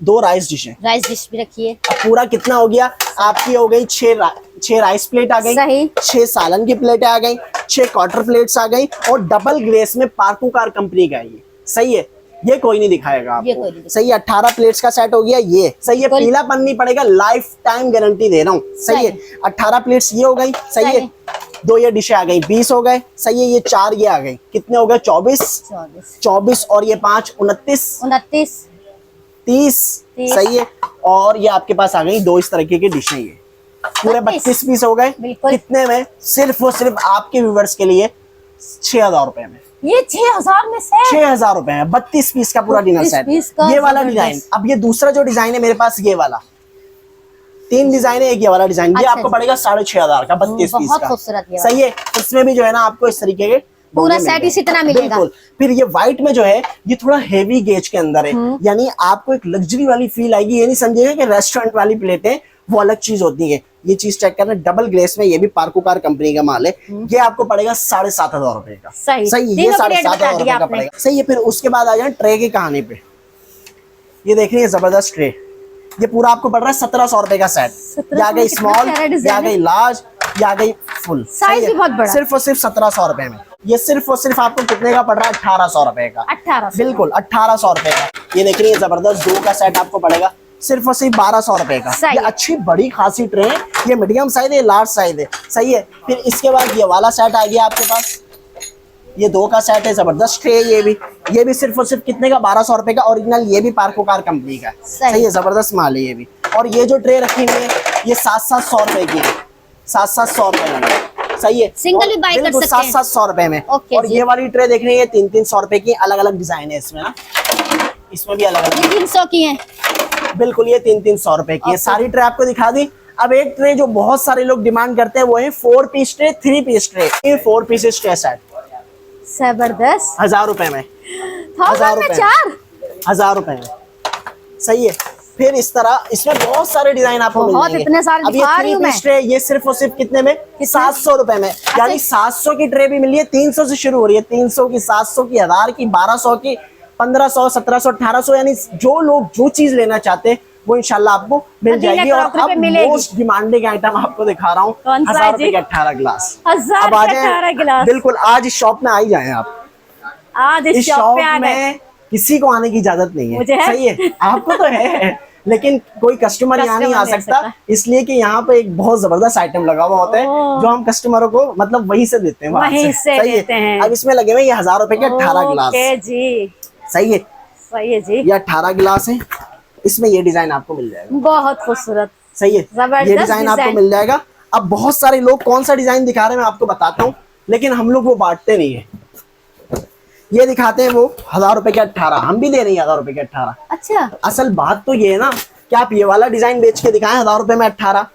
S2: 2 राइस डिश है, राइस डिश भी रखिए। अब पूरा कितना हो गया आपकी, हो गई 6 राइस प्लेट आ गई, 6 सालन की प्लेटें आ गई, 6 क्वार्टर प्लेट्स आ गई। और डबल ग्लेस में पार्कुकार कंपनी का ये। सही है, ये कोई नहीं दिखाएगा आपको। सही है, 18 प्लेट्स का सेट हो गया ये। सही है, पीलापन नहीं पड़ेगा, लाइफ टाइम गारंटी दे रहा हूँ। सही है, 18 प्लेट्स ये हो गई। सही है, 2 ये डिशें आ गई, 20 हो गए। सही है, ये 4 ये आ गई, कितने हो गए 24 और ये 5 29 30। सही है, और ये आपके पास आ गई 2 इस तरीके की डिशें। ये पूरे 32 पीस हो गए। कितने में, सिर्फ और सिर्फ आपके व्यूवर्स के लिए 6000 रुपए में। ये 6000 में से 6000 रुपए है, 32 पीस का पूरा डिनर सेट। ये वाला डिजाइन, अब ये दूसरा जो डिजाइन है मेरे पास, ये वाला 3 डिजाइन है, एक ये वाला डिजाइन। ये आपको पड़ेगा 6500 का 32 पीस का। सही है, इसमें भी जो है ना आपको इस तरीके के पूरा सेट इसी तरह मिलेगा। फिर ये व्हाइट में जो है ये थोड़ा हेवी गेज के अंदर है, यानी आपको एक लग्जरी वाली फील आएगी। ये नहीं समझिएगा कि रेस्टोरेंट वाली प्लेटें वो अलग चीज होती है। ये चीज चेक करना, डबल ग्लेस में, ये भी पार्कुकार कंपनी का माल है। ये आपको पड़ेगा 7500 रुपए का। सही, ये 7500 रुपए का पड़ेगा। सही है, फिर उसके बाद आ जाए ट्रे की कहानी पे। ये देख रही है, जबरदस्त ट्रे। ये पूरा आपको पड़ रहा है 1700 रुपए का सेट। या गई स्मॉल, या गई लार्ज, या गई फुल। साइज भी बहुत बड़ा, सिर्फ और सिर्फ 1700 रुपए में। ये सिर्फ और सिर्फ आपको कितने का पड़ रहा है? 1800 रुपए का।
S1: 1800,
S2: बिल्कुल 1800 रुपए का। ये देख रही है जबरदस्त 2 का सेट आपको पड़ेगा सिर्फ और सिर्फ 1200 रुपए का।
S1: सही
S2: ये
S1: है।
S2: अच्छी बड़ी खासी ट्रे है, ये मीडियम साइज है, लार्ज साइज है। सही है। फिर इसके बाद ये वाला सेट आ गया आपके पास, ये 2 का सेट है, जबरदस्त ट्रे है ये भी सिर्फ और सिर्फ कितने का? 1200 रुपए का। ओरिजिनल ये भी पार्को कार कंपनी का है। सही है, जबरदस्त माल है ये भी। और ये जो ट्रे रखी हुई है ये 700 रुपए की है, 700 रुपए में। सही है,
S1: सिंगल भी बाय कर सकते हैं
S2: 700 रुपए में।
S1: ओके
S2: और
S1: जी।
S2: ये वाली ट्रे देख रही है 300 रुपए की, अलग अलग डिजाइन है इसमें ना, इसमें भी अलग अलग।
S1: ये 300 की है।
S2: बिल्कुल ये 300 रुपए की है। सारी ट्रे आपको दिखा दी। अब एक ट्रे जो बहुत सारे लोग डिमांड करते हैं वो है 4 पीस ट्रे, 3 पीस ट्रे। ये 4 पीसेस ट्रे सेट
S1: जबरदस्त।
S2: 1000 रुपए में,
S1: 1000 में 4।
S2: 1000 रुपए में। सही है। फिर इस तरह इसमें बहुत सारे डिजाइन आपको मिल
S1: बहुत
S2: जाएंगे।
S1: इतने सारे
S2: अब ये
S1: दिखा रही
S2: 3
S1: हूं मैं।
S2: पीस ट्रे ये सिर्फ और सिर्फ कितने में? 700 रुपए में। यानी 700 की ट्रे भी मिली है, 300 से शुरू हो रही है, 300 की, 700 की, 1000 की, 1200 की, 1500, 1700, 1800। यानी जो लोग जो चीज लेना चाहते हैं वो इंशाल्लाह आपको मिल
S1: मदीना
S2: जाएगी। और
S1: क्रॉकरी
S2: अब
S1: पे मिलेगी।
S2: मोस्ट डिमांडिंग आइटम आपको दिखा रहा हूँ,
S1: कौन सा
S2: 1000
S1: है
S2: रुपए
S1: जी?
S2: के 18 गिलास।
S1: 1000
S2: अब आ
S1: के
S2: जाएं,
S1: 18 गिलास।
S2: बिल्कुल आज इस शॉप में आ ही जाए आप।
S1: आज
S2: इस
S1: इस शॉप
S2: शॉप
S1: पे आ गए।
S2: में किसी को आने की इजाजत नहीं है।
S1: मुझे है?
S2: सही है, आपको तो है, लेकिन कोई कस्टमर यहाँ नहीं आ
S1: कस्टमर नहीं आ
S2: सकता,
S1: सकता।
S2: इसलिए कि यहाँ पे एक बहुत जबरदस्त आइटम लगा हुआ होता है
S1: ओह।
S2: जो हम कस्टमरों को मतलब वहीं से देते हैं, वहाँ
S1: वहीं से
S2: सही है।
S1: देते हैं।
S2: अब इसमें लगे हुए ये 1000 रुपए के 18 गिलास।
S1: ओके जी,
S2: सही है,
S1: सही है जी।
S2: ये 18 गिलास है। इसमें ये डिजाइन आपको मिल जाएगा।
S1: बहुत खूबसूरत।
S2: सही है,
S1: जबरदस्त
S2: ये डिजाइन आपको
S1: डिजाइन।
S2: मिल जाएगा। अब बहुत सारे लोग कौन सा डिजाइन दिखा रहे हैं मैं आपको बताता हूँ, लेकिन हम लोग वो बांटते नहीं है। ये दिखाते हैं वो 1000 रुपए के 18, हम भी दे रहे हैं 1000 रुपए के 18।
S1: अच्छा,
S2: असल बात तो ये है ना कि आप ये वाला डिजाइन बेच के दिखाएं 1000 रुपए में 18।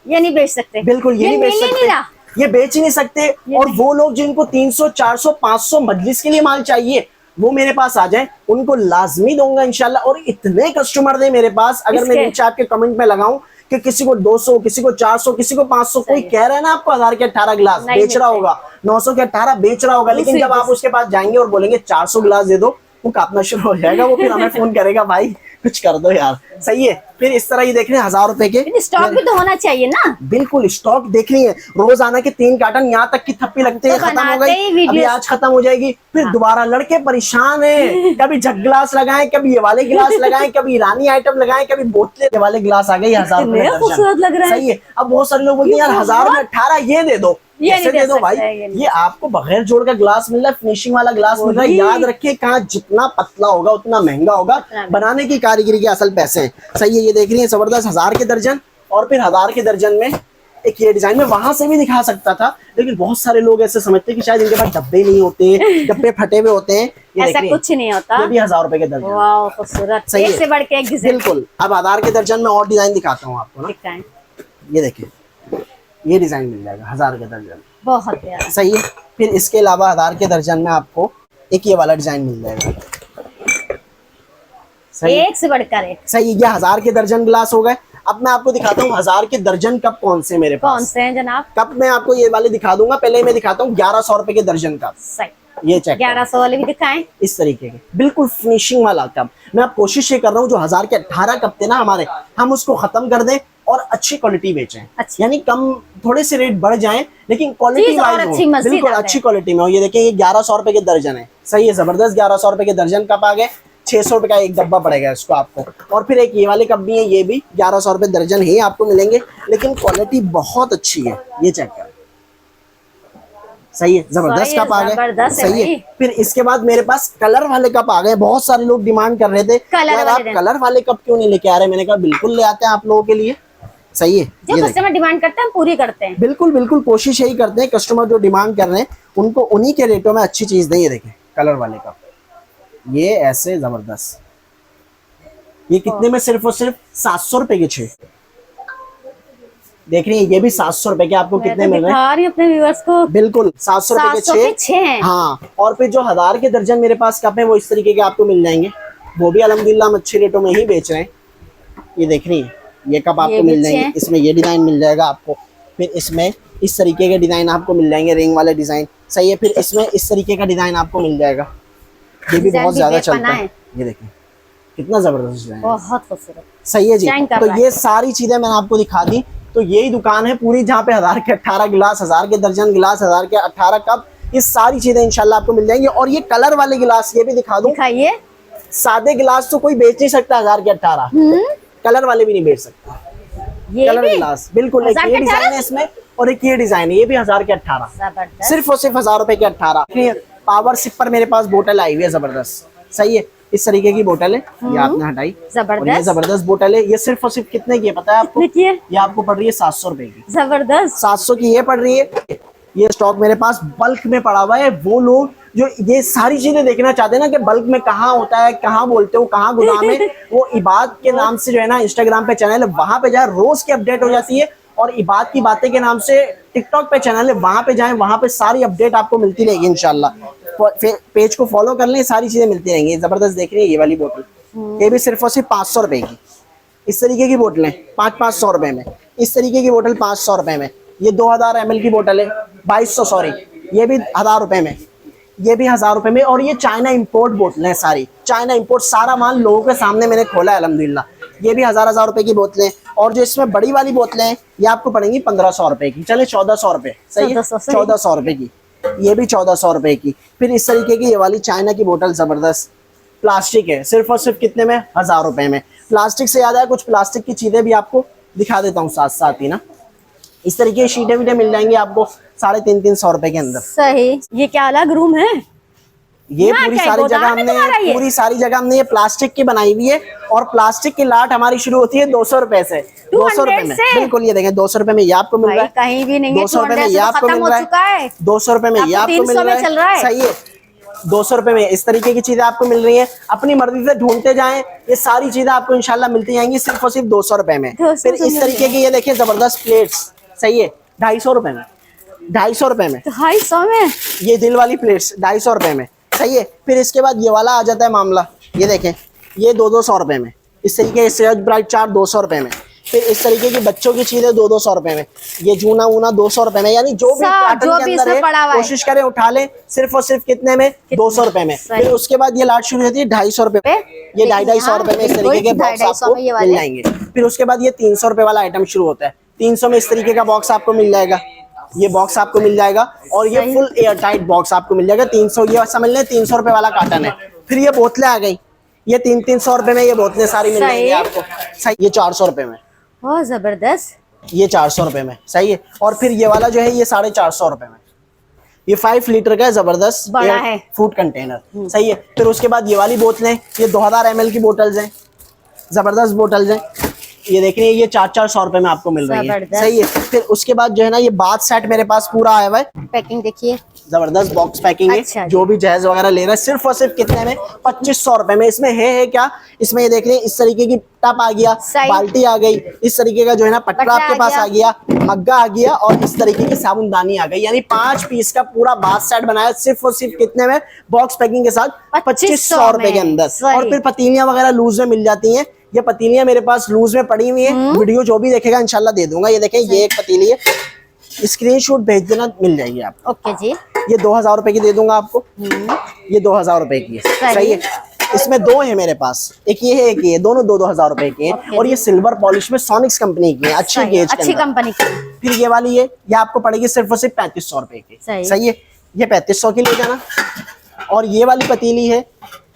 S1: ये नहीं बेच सकते।
S2: बिल्कुल ये नहीं बेच
S1: मिल ही
S2: सकते,
S1: नहीं रहा।
S2: ये बेच ही नहीं सकते। और वो लोग जिनको 300, 400, 500 मजलिस के लिए माल चाहिए वो मेरे पास आ जाएं, उनको लाजमी दूंगा इंशाल्लाह। और इतने कस्टमर दे मेरे पास, अगर मैं
S1: इसके?
S2: नीचे आपके कमेंट में लगाऊं कि किसी को 200, किसी को 400, किसी को 500, कोई कह रहा है ना आपको 1000 के 18 गिलास
S1: नहीं
S2: बेच रहा
S1: मिलते।
S2: होगा, 900 के 18 बेच रहा होगा, लेकिन जब आप उसके पास जाएंगे और बोलेंगे 400 गिलास दे दो, वो काटना शुरू हो जाएगा। वो फिर हमें फोन करेगा, भाई कुछ कर दो यार। सही है। फिर इस तरह ये देख रहे हैं 1000 रुपए के
S1: स्टॉक भी तो होना चाहिए ना।
S2: बिल्कुल स्टॉक देख रही है, रोजाना के 3 कार्टन यहाँ तक की थप्पी लगती है,
S1: तो
S2: खत्म हो
S1: बनाते ही
S2: गई,
S1: वीडियो।
S2: अभी आज खत्म हो जाएगी, फिर दोबारा लड़के परेशान है, कभी जग गिलास लगाएं, कभी ये वाले गिलास लगाएं, कभी ईरानी आइटम लगाएं, कभी बोतले। ये वाले गिलास आ गए 1000 रुपए
S1: कितने खूबसूरत लग रहे हैं।
S2: सही है। अब बहुत सारे लोग बोलते हैं यार 1000 में 18 ये दे दो,
S1: ये
S2: कैसे
S1: नहीं
S2: दे
S1: दे
S2: दो भाई,
S1: सकते हैं, ये नहीं।
S2: ये आपको बगैर जोड़ का गिलास मिल रहा है, फिनिशिंग वाला गिलास मिल रहा है।
S1: वही।
S2: याद रखिए कहाँ जितना पतला होगा उतना महंगा होगा, बनाने की कारीगरी के असल पैसे हैं। सही है। ये देख रही है जबरदस्त 1000 के दर्जन, और फिर 1000 के दर्जन में एक ये डिजाइन में वहां से भी दिखा सकता था, लेकिन बहुत सारे लोग ऐसे समझते हैं कि शायद इनके पास डब्बे नहीं होते, डब्बे फटे हुए होते हैं। ये
S1: ऐसा
S2: देख रही
S1: कुछ नहीं होता।
S2: ये भी 1000 रुपए के दर्जन।
S1: वाह खूबसूरत,
S2: सही
S1: एक
S2: है।
S1: से बढ़ के एक डिजाइन।
S2: बिल्कुल। अब 1000 के दर्जन में और डिजाइन दिखाता हूँ आपको ना,
S1: दिखाएं।
S2: ये देखिए ये डिजाइन मिल जाएगा 1000 के दर्जन।
S1: बहुत प्यारा।
S2: सही है। फिर इसके अलावा 1000 के दर्जन में आपको एक ये वाला डिजाइन मिल जाएगा। सही है।
S1: एक से बढ़कर एक।
S2: सही है। ये 1000 के दर्जन गिलास हो गए। अब मैं आपको दिखाता हूँ 1000 के दर्जन कप कौन से मेरे
S1: कौन
S2: पास।
S1: से हैं जनाब?
S2: कप मैं आपको ये वाले दिखा दूंगा, पहले मैं दिखाता हूँ 1100 रुपए के दर्जन कप।
S1: सही।
S2: ये चेक
S1: 1100 वाले भी दिखाएं।
S2: इस तरीके के बिल्कुल फिनिशिंग वाला कप। मैं अब कोशिश ये कर रहा हूँ जो 1000 के 18 कप थे ना हमारे, हम उसको खत्म कर दें और अच्छी क्वालिटी बेचें।
S1: अच्छी।
S2: यानी कम थोड़े से रेट बढ़ जाएं, लेकिन क्वालिटी
S1: चीज़ और
S2: वाइज
S1: अच्छी
S2: हो,
S1: मज़ीद
S2: बिल्कुल
S1: आ
S2: अच्छी
S1: जाए।
S2: क्वालिटी में हो। ये देखिए ये 1100 रुपए के दर्जन है। सही है, जबरदस्त 1100 रुपए के दर्जन कप आ गए। 600 रुपए का एक डब्बा पड़ेगा इसको आपको। और फिर एक ये वाले कप भी है, ये भी 1100 रुपए दर्जन ही आपको मिलेंगे, लेकिन क्वालिटी बहुत अच्छी है। ये चेक कर। सही है, जबरदस्त
S1: सही है,
S2: कप आ गए।
S1: जबरदस्त है
S2: सही है।
S1: भाई।
S2: फिर इसके बाद मेरे पास कलर वाले कप आ गए। बहुत सारे लोग डिमांड कर रहे थे
S1: कलर
S2: यार
S1: वाले
S2: आप कलर वाले कप क्यों नहीं लेके आ रहे। मैंने कहा बिल्कुल ले आते हैं आप लोगों के लिए। सही है।
S1: जो
S2: ये देखिए।
S1: कस्टमर डिमांड करते हैं हम पूरी करते हैं।
S2: बिल्कुल बिल्कुल कोशिश यही करते हैं, कस्टमर जो डिमांड कर रहे हैं उनको उन्हीं के रेटों में अच्छी चीज दें। ये देखें कलर वाले कप, ये ऐसे जबरदस्त। ये कितने में? सिर्फ और सिर्फ 700 रुपए के 6। देख रही है, ये भी 700 रुपए के आपको कितने मिल रहे हैं?
S1: दिखा रही हूं अपने व्यूअर्स को।
S2: बिल्कुल 700 रुपए के
S1: 700 के 6 हैं।
S2: हाँ। और फिर जो 1000 के दर्जन मेरे पास कप है वो इस तरीके के आपको मिल जाएंगे, वो भी अल्हम्दुलिल्लाह हम अच्छे रेटों में ही बेच रहे हैं। ये देख रही है, ये कप
S1: ये
S2: आपको
S1: भी
S2: मिल
S1: अच्छे
S2: जाएंगे।
S1: हैं।
S2: इसमें ये डिजाइन मिल जाएगा आपको। फिर इसमें इस तरीके के डिजाइन आपको मिल जाएंगे, रिंग वाले डिजाइन। सही है। फिर इसमें इस तरीके का डिजाइन आपको मिल जाएगा, ये भी
S1: डिजाइन
S2: बहुत
S1: भी
S2: ज्यादा
S1: बेपना
S2: चलता है।
S1: है।
S2: ये देखिए कितना जबरदस्त डिजाइन है।
S1: बहुत खूबसूरत।
S2: सही है जी।
S1: शाइन कर
S2: तो
S1: रहा है।
S2: ये सारी चीजें मैंने आपको दिखा दी। तो यही दुकान है पूरी जहाँ पे 1000 के 18 गिलास, 1000 के दर्जन गिलास, 1000 के 18 कप, ये सारी चीजें इंशाल्लाह आपको मिल जाएंगी। और ये कलर वाले गिलास ये भी दिखा दूं,
S1: दिखाइए।
S2: सादे गिलास तो कोई बेच नहीं सकता 1000 के 18, कलर वाले भी नहीं बेच सकता।
S1: ये
S2: कलर
S1: भी
S2: गिलास बिल्कुल, एक
S1: 1000
S2: ये
S1: के
S2: डिजाइन
S1: 18?
S2: है इसमें और एक ये डिजाइन है, ये भी 1000 के 18,
S1: जबरदस्त।
S2: सिर्फ और सिर्फ 1000 रुपए के 18। पावर सिप पर मेरे पास बोतल आई हुई है जबरदस्त, सही है, इस तरीके की बोतल है, ये आपने हटाई। और ये जबरदस्त बोतल है, ये सिर्फ और सिर्फ कितने की है पता है आपको?
S1: कितने की है?
S2: ये आपको पड़ रही है 700 रुपए की।
S1: जबरदस्त।
S2: 700 की ये पड़ रही है। ये स्टॉक मेरे पास बल्क में पड़ा हुआ है। वो लोग जो ये सारी चीजें देखना चाहते हैं ना कि बल्क में कहाँ होता है, कहाँ बोलते हो, कहाँ गोदाम है, वो इबाद के नाम से जो है ना इंस्टाग्राम पे चैनल है, वहां पे जाए, रोज की अपडेट हो जाती है। और इबाद की बातें के नाम से टिकटॉक पे चैनल है, वहां पे जाएं, वहां पे सारी अपडेट आपको मिलती रहेगी इंशाल्लाह। पेज को फॉलो कर लें, सारी चीजें मिलती रहेंगी। जबरदस्त देख रही है ये वाली बोतल, ये भी सिर्फ और सिर्फ 500 रुपए की। इस तरीके की बोतलें 500 रुपए में, इस तरीके की बोतल 500 रुपए में। ये 2000 ml की बोतल है 2200, सॉरी, ये भी 1000 रुपए में, ये भी 1000 रुपए में। और ये चाइना इंपोर्ट बोतलें हैं, सारी चाइना इंपोर्ट, सारा माल लोगों के सामने मैंने खोला है अल्हम्दुलिल्लाह। ये भी 1000 रुपए की बोतलें। और जो इसमें बड़ी वाली बोतलें हैं ये आपको पड़ेंगी 1500 रुपए की, चले 1400 रुपए, सही है, 1400 रुपए की। ये भी 1400 रुपए की। फिर इस तरीके की ये वाली चाइना की बोतल जबरदस्त प्लास्टिक है, सिर्फ और सिर्फ कितने में? 1000 रुपए में। प्लास्टिक से याद आया, कुछ प्लास्टिक की चीजें भी आपको दिखा देता हूँ साथ साथ ही ना। इस तरीके की शीटें वीटें मिल जाएंगी आपको 350-300 रुपए के अंदर।
S1: सही। ये क्या अलग रूम है?
S2: ये पूरी सारी जगह हमने ये प्लास्टिक की बनाई हुई है। और प्लास्टिक की लाट हमारी शुरू होती है 200 रुपए से, 200 रुपए में, बिल्कुल। ये देखें 200 रुपए में ये आपको मिल रहा है,
S1: कहीं भी नहीं है,
S2: 200 रुपए में ये आपको मिल रहा है, 200 रुपए में ये आपको मिल रहा है, सही है, 200 रुपए में इस तरीके की चीजें आपको मिल रही है। अपनी मर्जी से ढूंढते जाएं, ये सारी चीजें आपको इंशाल्लाह मिलती जाएंगी सिर्फ और सिर्फ 200 रुपए में। फिर इस तरीके की ये देखिए जबरदस्त प्लेट्स, सही है, 250 रुपए में, 250 रुपए में,
S1: 250 में
S2: ये दिल वाली प्लेट्स 250 रुपए में, सही है। फिर इसके बाद ये वाला आ जाता है मामला, ये देखें, ये 200 रुपए में। इस तरीके से ब्राइट चार्ट 200 रुपए में। फिर इस तरीके की बच्चों की चीजें 200 रुपए में। ये जूना ऊना 200 रुपए में, यानी जो भी कार्टन के अंदर है कोशिश करें उठा लें, सिर्फ और सिर्फ कितने में? 200 रुपए में। फिर उसके बाद ये लाट शुरू होती है 250 रुपए पे, ये 250 रुपए में इस तरीके के बॉक्स आपको मिल जाएंगे। फिर उसके बाद ये 300 रुपए वाला आइटम शुरू होता है, 300 में इस तरीके का बॉक्स आपको मिल जाएगा, ये बॉक्स आपको मिल जाएगा। और ये फुल एयर टाइट बॉक्स आपको मिल जाएगा 300, ये समझ लें 300 रुपए वाला कार्टन है। फिर ये बोतलें आ गई, ये 300 रुपए में ये बोतलें सारी मिल जाएंगी आपको, सही। ये 400 रुपए में,
S1: बहुत जबरदस्त,
S2: ये 400 रुपए में, सही है। और फिर ये वाला जो है ये 450 रुपए में, ये 5 लीटर का है, जबरदस्त
S1: बड़ा है
S2: फूड कंटेनर, सही है। फिर उसके बाद ये वाली बोतलें, ये 2000 ml की बोतल्स हैं, जबरदस्त बोतल्स हैं, ये देख रही है, ये 400 रुपए में आपको मिल रही है, सही है। फिर उसके बाद जो है ना ये बाथ सेट मेरे पास पूरा आया हुआ है,
S1: पैकिंग देखिए,
S2: जबरदस्त बॉक्स पैकिंग है।
S1: अच्छा,
S2: जो भी जहेज वगैरह ले रहा है सिर्फ और सिर्फ कितने में? 2500 रुपए में। इसमें है क्या, इसमें ये देख रहे हैं इस तरीके की टप आ गया, बाल्टी आ गई, इस तरीके का जो है ना पटरा आपके पास आ गया, मग्गा आ गया, और इस तरीके की साबुनदानी आ गई। यानी 5 पीस का पूरा बाथ सेट बनाया सिर्फ और सिर्फ कितने में? बॉक्स पैकिंग के साथ 2500 रुपए के अंदर। और फिर पतीलियां वगैरह लूज में मिल जाती हैं, ये पतीलियां मेरे पास लूज में पड़ी हुई है, वीडियो जो भी देखेगा इंशाल्लाह दे दूंगा। ये देखें, ये एक पतीली है, स्क्रीनशॉट भेज देना, मिल जाएगी आपको।
S1: ओके जी।
S2: ये 2000 रुपए की दे दूंगा आपको, ये 2000 रुपए की है, सही है। इसमें 2 है मेरे पास, एक ये है, एक ये, दोनों 2000 रुपए के हैं। और ये सिल्वर पॉलिश में सोनिक्स कंपनी की है, अच्छी गेज,
S1: अच्छी कंपनी की।
S2: फिर ये वाली है, ये आपको पड़ेगी सिर्फ और सिर्फ 3500 रुपए की, सही है, ये 3500 की ले जाना। और ये वाली पतीली है,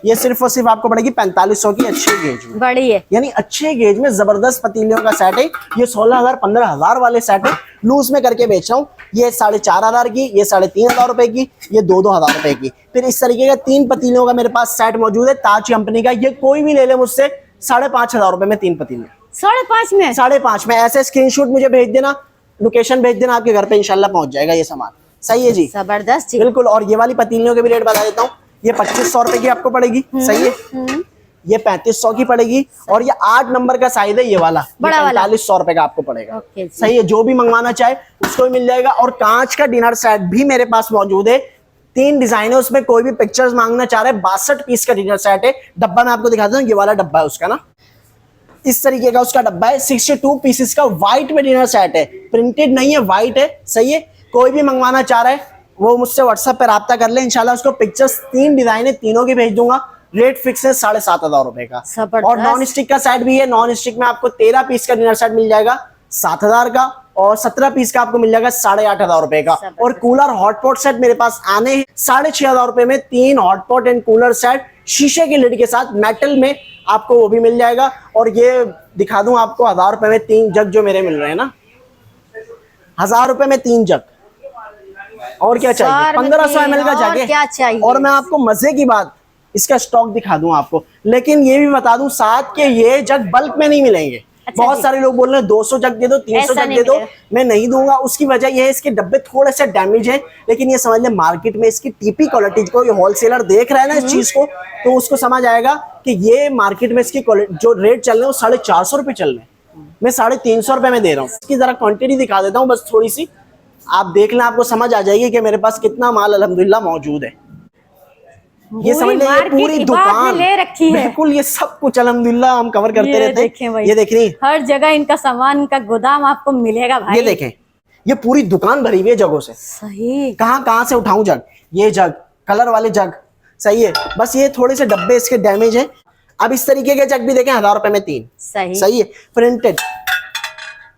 S2: ये सिर्फ और सिर्फ आपको पड़ेगी 4500 की, अच्छी गेज में,
S1: बड़ी है,
S2: यानी अच्छे गेज में जबरदस्त पतीलियों का सेट है। ये 16000 15000 वाले सेट है, लूज में करके बेच रहा हूँ। ये 4500 की, ये 3500 रुपए की, ये 2000 रुपए की। फिर इस तरीके का 3 पतीलियों का मेरे पास सेट मौजूद है, ताज कंपनी का। ये कोई भी ले ले मुझसे 5500 रुपए में 3 पतीले,
S1: 5.5 में,
S2: 5.5 में। ऐसे स्क्रीनशॉट मुझे भेज देना, लोकेशन भेज देना, आपके घर पे इंशाल्लाह पहुंच जाएगा ये सामान, सही है जी,
S1: जबरदस्त जी,
S2: बिल्कुल। और ये वाली पतीलियों के भी रेट बता देता हूँ, ये 2500 रुपए की आपको पड़ेगी, सही है, ये 3500 की पड़ेगी। और ये 8 नंबर का साइज है, ये वाला 4500 रुपए का आपको पड़ेगा, सही है। जो भी मंगवाना चाहे उसको भी मिल जाएगा। और कांच का डिनर सेट भी मेरे पास मौजूद है, 3 डिजाइन है उसमें, कोई भी पिक्चर्स मांगना चाह रहे हैं। 62 पीस का डिनर सेट है। डब्बा मैं आपको दिखाता हूँ, ये वाला डब्बा है उसका ना, इस तरीके का उसका डब्बा है। 62 पीसेस का व्हाइट में डिनर सेट है, प्रिंटेड नहीं है, व्हाइट है, सही है। कोई भी मंगवाना चाह रहा है वो मुझसे व्हाट्सएप पे राब्ता कर ले, इंशाल्लाह उसको पिक्चर्स 3 डिजाइन है, तीनों की भेज दूंगा। रेट फिक्स है 7500 रुपए का। और नॉन स्टिक का सेट भी है, नॉन स्टिक में आपको 13 पीस का डिनर सेट मिल जाएगा 7000 का। और 17 पीस का आपको मिल जाएगा 8,500 रुपए का। और कूलर हॉटपॉट सेट मेरे पास आने हैं 6,500 रुपए में, 3 हॉटपॉट एंड कूलर सेट शीशे के लिड के साथ मेटल में आपको वो भी मिल जाएगा। और ये दिखा दूं आपको 1,000 रुपए में 3 जग जो मेरे मिल रहे हैं ना, 1,000 रुपए में 3 जग। और क्या चाहिए, 1500 ml का जग है।
S1: क्या चाहिए।
S2: और मैं आपको मजे की बात इसका स्टॉक दिखा दूं आपको, लेकिन ये भी बता दूं साथ के ये जग बल्क में नहीं मिलेंगे।
S1: अच्छा
S2: बहुत
S1: जी।
S2: सारे लोग बोल रहे हैं 200 जग दे दो, 300
S1: ऐसा
S2: जग
S1: नहीं
S2: दे दो,
S1: मिलेगा।
S2: मैं नहीं दूंगा। उसकी वजह ये है इसके डब्बे थोड़े से डैमेज हैं, लेकिन ये समझ ले मार्केट में इसकी टीपी क्वालिटी को ये होलसेलर देख रहा है ना इस चीज को, तो उसको समझ आएगा कि ये मार्केट में इसकी जो रेट चल रहे हैं वो 450 रुपए चल रहे हैं, मैं 350 रुपए में दे रहा हूँ। इसकी जरा क्वांटिटी दिखा देता हूँ बस थोड़ी सी, आप देख लें, आपको समझ आ जाएगी कि मेरे पास कितना माल अल्हम्दुलिल्लाह मौजूद है। ये समझ लें ये पूरी दुकान
S1: ले रखी है।
S2: बिल्कुल, ये सब कुछ अल्हम्दुलिल्लाह हम कवर करते रहते हैं। ये देख रही,
S1: हर जगह इनका सामान का गोदाम आपको मिलेगा भाई।
S2: ये देखें, ये पूरी दुकान भरी हुई है जगहों से।
S1: सही,
S2: कहाँ से उठाऊं जग, ये जग कलर वाले जग, सही है। बस ये थोड़े से डब्बे इसके डैमेज हैं। अब इस तरीके के जग भी देखें 1,000 रुपए में 3, सही है, प्रिंटेड,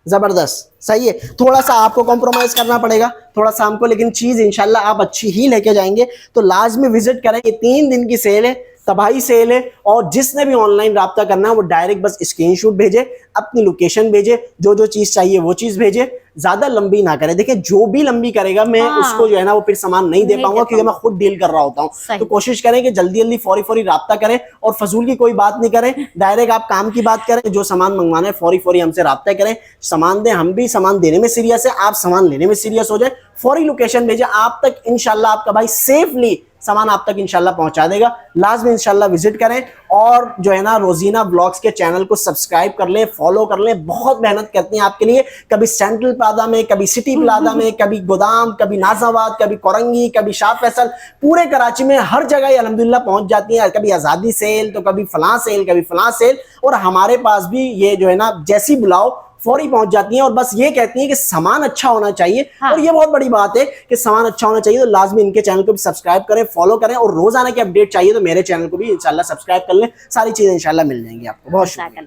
S2: जबरदस्त, सही है। थोड़ा सा आपको कॉम्प्रोमाइज करना पड़ेगा थोड़ा सा हमको, लेकिन चीज इंशाल्लाह आप अच्छी ही लेके जाएंगे। तो लाजमी विजिट करें, ये 3 दिन की सेल है, तबाही सेल है। और जिसने भी ऑनलाइन राब्ता करना है वो डायरेक्ट बस स्क्रीनशॉट भेजे, अपनी लोकेशन भेजे, जो चीज चाहिए वो चीज भेजे, ज्यादा लंबी ना करे। देखिए जो भी लंबी करेगा मैं उसको जो है ना वो फिर सामान नहीं दे पाऊंगा, क्योंकि मैं खुद डील कर रहा होता हूँ। तो कोशिश करें कि जल्दी जल्दी फौरी राब्ता करें और फजूल की कोई बात नहीं करें, डायरेक्ट आप काम की बात करें। जो सामान मंगवाना है फौरी हमसे राब्ता करें, सामान दें, हम भी सामान देने में सीरियस है, आप सामान लेने में सीरियस हो जाए। फौरी लोकेशन भेजे, आप तक इंशाल्लाह आपका भाई सेफली सामान आप तक इंशाल्लाह पहुंचा देगा। लाजमी इंशाल्लाह विजिट करें और जो है ना रोजीना ब्लॉग्स के चैनल को सब्सक्राइब कर लें, फॉलो कर लें। बहुत मेहनत करते हैं आपके लिए, कभी सेंट्रल प्लाजा में, कभी सिटी प्लाजा में, कभी गोदाम, कभी नाजाबाद, कभी कोरंगी, कभी शाह फैसल, पूरे कराची में हर जगह ये अल्हम्दुलिल्लाह पहुंच जाती है। कभी आज़ादी सेल तो कभी फलां सेल, कभी फलां सेल, और हमारे पास भी ये जो है ना जैसी बुलाओ फौरी पहुंच जाती हैं। और बस ये कहती हैं कि सामान अच्छा होना चाहिए। हाँ। और ये बहुत बड़ी बात है कि सामान अच्छा होना चाहिए। तो लाजमी इनके चैनल को भी सब्सक्राइब करें, फॉलो करें, और रोजाना की अपडेट चाहिए तो मेरे चैनल को भी इंशाल्लाह सब्सक्राइब कर लें। सारी चीजें इंशाल्लाह मिल जाएंगी आपको। बहुत शुक्रिया।